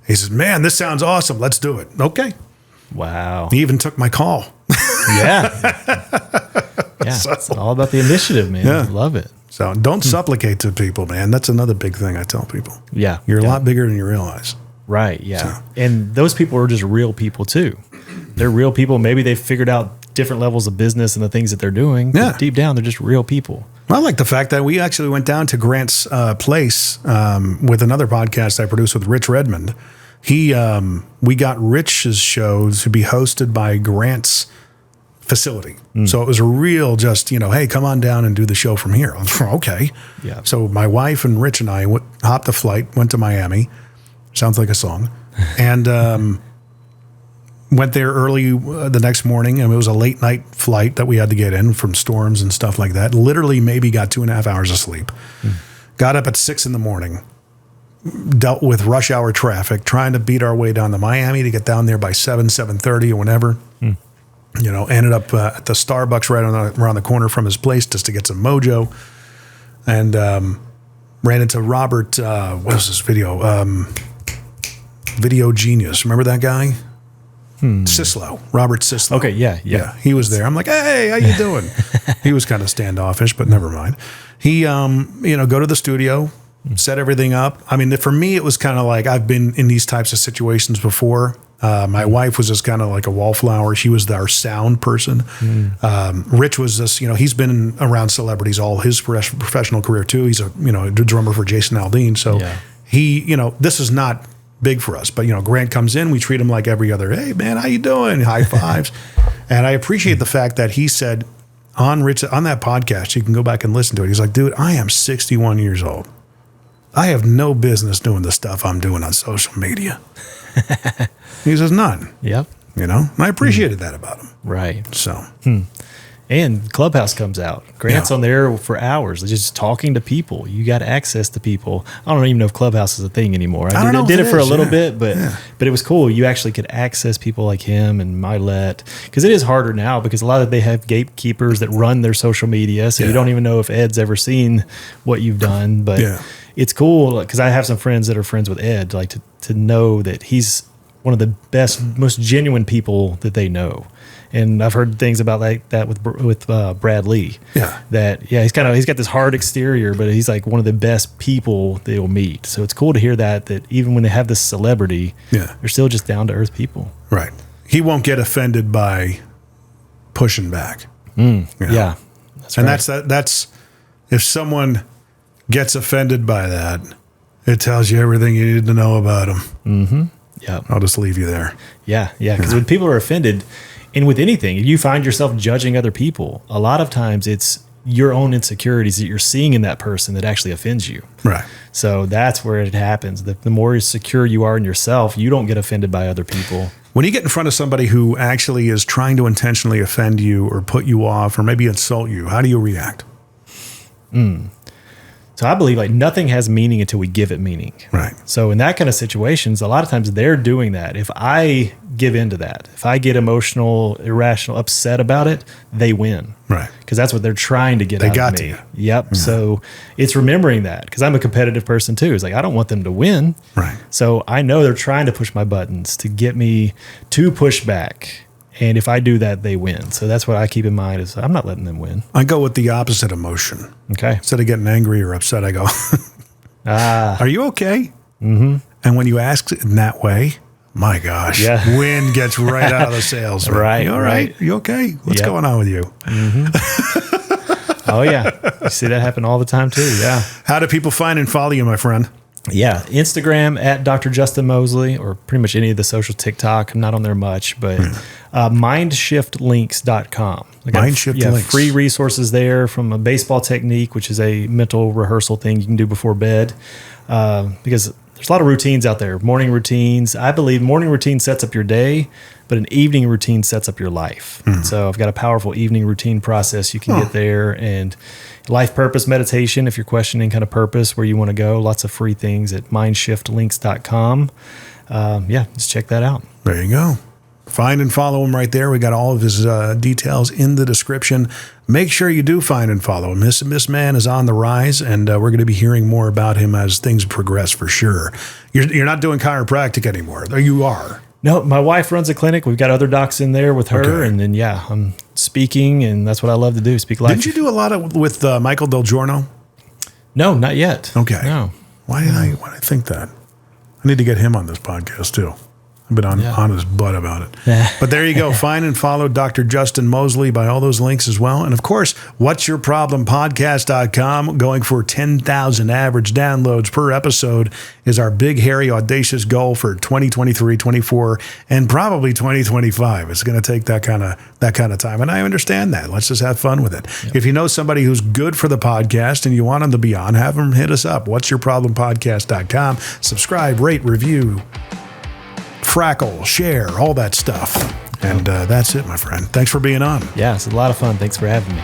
He says, man, this sounds awesome. Let's do it. Okay. Wow. He even took my call. Yeah. Yeah, it's all about the initiative, man. Yeah. Love it. So don't supplicate to people, man. That's another big thing I tell people. Yeah. You're a lot bigger than you realize. Right, yeah. So. And those people are just real people too. They're real people. Maybe they've figured out different levels of business and the things that they're doing. Yeah. But deep down, they're just real people. I like the fact that we actually went down to Grant's place with another podcast I produced with Rich Redmond. We got Rich's show to be hosted by Grant's facility. So it was a real just, hey, come on down and do the show from here. I was, okay. Yeah. So my wife and Rich and I hopped a flight, went to Miami. Sounds like a song. And went there early the next morning, and it was a late night flight that we had to get in from storms and stuff like that. Literally maybe got 2.5 hours of sleep. Got up at 6 a.m, dealt with rush hour traffic, trying to beat our way down to Miami to get down there by 7:30 or whenever. Ended up at the Starbucks right around the corner from his place just to get some mojo. And ran into Robert, what was this video? Video Genius. Remember that guy? Sislo, Robert Sislo. Okay, yeah. He was there. I'm like, hey, how you doing? He was kind of standoffish, but never mind. He, go to the studio, set everything up. I mean, for me, it was kind of like I've been in these types of situations before. My wife was just kind of like a wallflower. She was our sound person. Rich was just, he's been around celebrities all his professional career too. He's a drummer for Jason Aldean. So he, this is not big for us, but Grant comes in, we treat him like every other, hey man, how you doing? High fives. And I appreciate the fact that he said on that podcast, you can go back and listen to it. He's like, dude, I am 61 years old. I have no business doing the stuff I'm doing on social media. He says none. Yep. And I appreciated that about him. Right. So. And Clubhouse comes out. Grant's on there for hours, just talking to people. You got access to people. I don't even know if Clubhouse is a thing anymore. I did it for a little bit, but it was cool. You actually could access people like him and Mylette, because it is harder now because a lot of they have gatekeepers that run their social media, so you don't even know if Ed's ever seen what you've done. But it's cool because I have some friends that are friends with Ed, like to know that he's one of the best, most genuine people that they know. And I've heard things about like that with Brad Lee. He's got this hard exterior, but he's like one of the best people they'll meet. So it's cool to hear that even when they have this celebrity, they're still just down to earth people. Right. He won't get offended by pushing back. Yeah. That's if someone gets offended by that, it tells you everything you need to know about him. Yeah. I'll just leave you there. Yeah. Because when people are offended, and with anything, if you find yourself judging other people, a lot of times it's your own insecurities that you're seeing in that person that actually offends you. Right. So that's where it happens. The more secure you are in yourself, you don't get offended by other people. When you get in front of somebody who actually is trying to intentionally offend you or put you off or maybe insult you, how do you react? So I believe like nothing has meaning until we give it meaning. Right. So in that kind of situations, a lot of times they're doing that. If I give into that, if I get emotional, irrational, upset about it, they win. Right. Because that's what they're trying to get out of me. They got to you. Yep. Yeah. So it's remembering that, because I'm a competitive person too. It's like, I don't want them to win. Right. So I know they're trying to push my buttons to get me to push back. And if I do that, they win. So that's what I keep in mind is I'm not letting them win. I go with the opposite emotion. Okay. Instead of getting angry or upset, I go, are you okay? Mm-hmm. And when you ask it in that way, my gosh, wind gets right out of the sails. Right. You all right? You okay? What's going on with you? Mm-hmm. Oh, yeah. You see that happen all the time too. Yeah. How do people find and follow you, my friend? Yeah, Instagram at Dr. Justin Moseley, or pretty much any of the social TikTok. I'm not on there much, but mindShiftLinks.com. Links. Free resources there from a baseball technique, which is a mental rehearsal thing you can do before bed, because there's a lot of routines out there. Morning routines. I believe morning routine sets up your day, but an evening routine sets up your life. So I've got a powerful evening routine process you can get there, and life purpose meditation if you're questioning kind of purpose, where you want to go. Lots of free things at mindShiftLinks.com. Just check that out. There you go. Find and follow him right there. We got all of his details in the description. Make sure you do find and follow him. This man is on the rise, and we're going to be hearing more about him as things progress for sure. You're not doing chiropractic anymore, though you are. No, my wife runs a clinic. We've got other docs in there with her. Okay. And then, I'm speaking, and that's what I love to do, speak life. Didn't you do a lot with Michael Del Giorno? No, not yet. Okay. No. Why did I think that? I need to get him on this podcast too. I've been on his butt about it. But there you go. Find and follow Dr. Justin Moseley by all those links as well. And of course, what'syourproblempodcast.com, going for 10,000 average downloads per episode is our big, hairy, audacious goal for 2023, 24, and probably 2025. It's going to take that kind of time. And I understand that. Let's just have fun with it. Yep. If you know somebody who's good for the podcast and you want them to be on, have them hit us up. What'syourproblempodcast.com. Subscribe, rate, review, frackle, share, all that stuff. And that's it, my friend. Thanks for being on. Yeah, it's a lot of fun. Thanks for having me.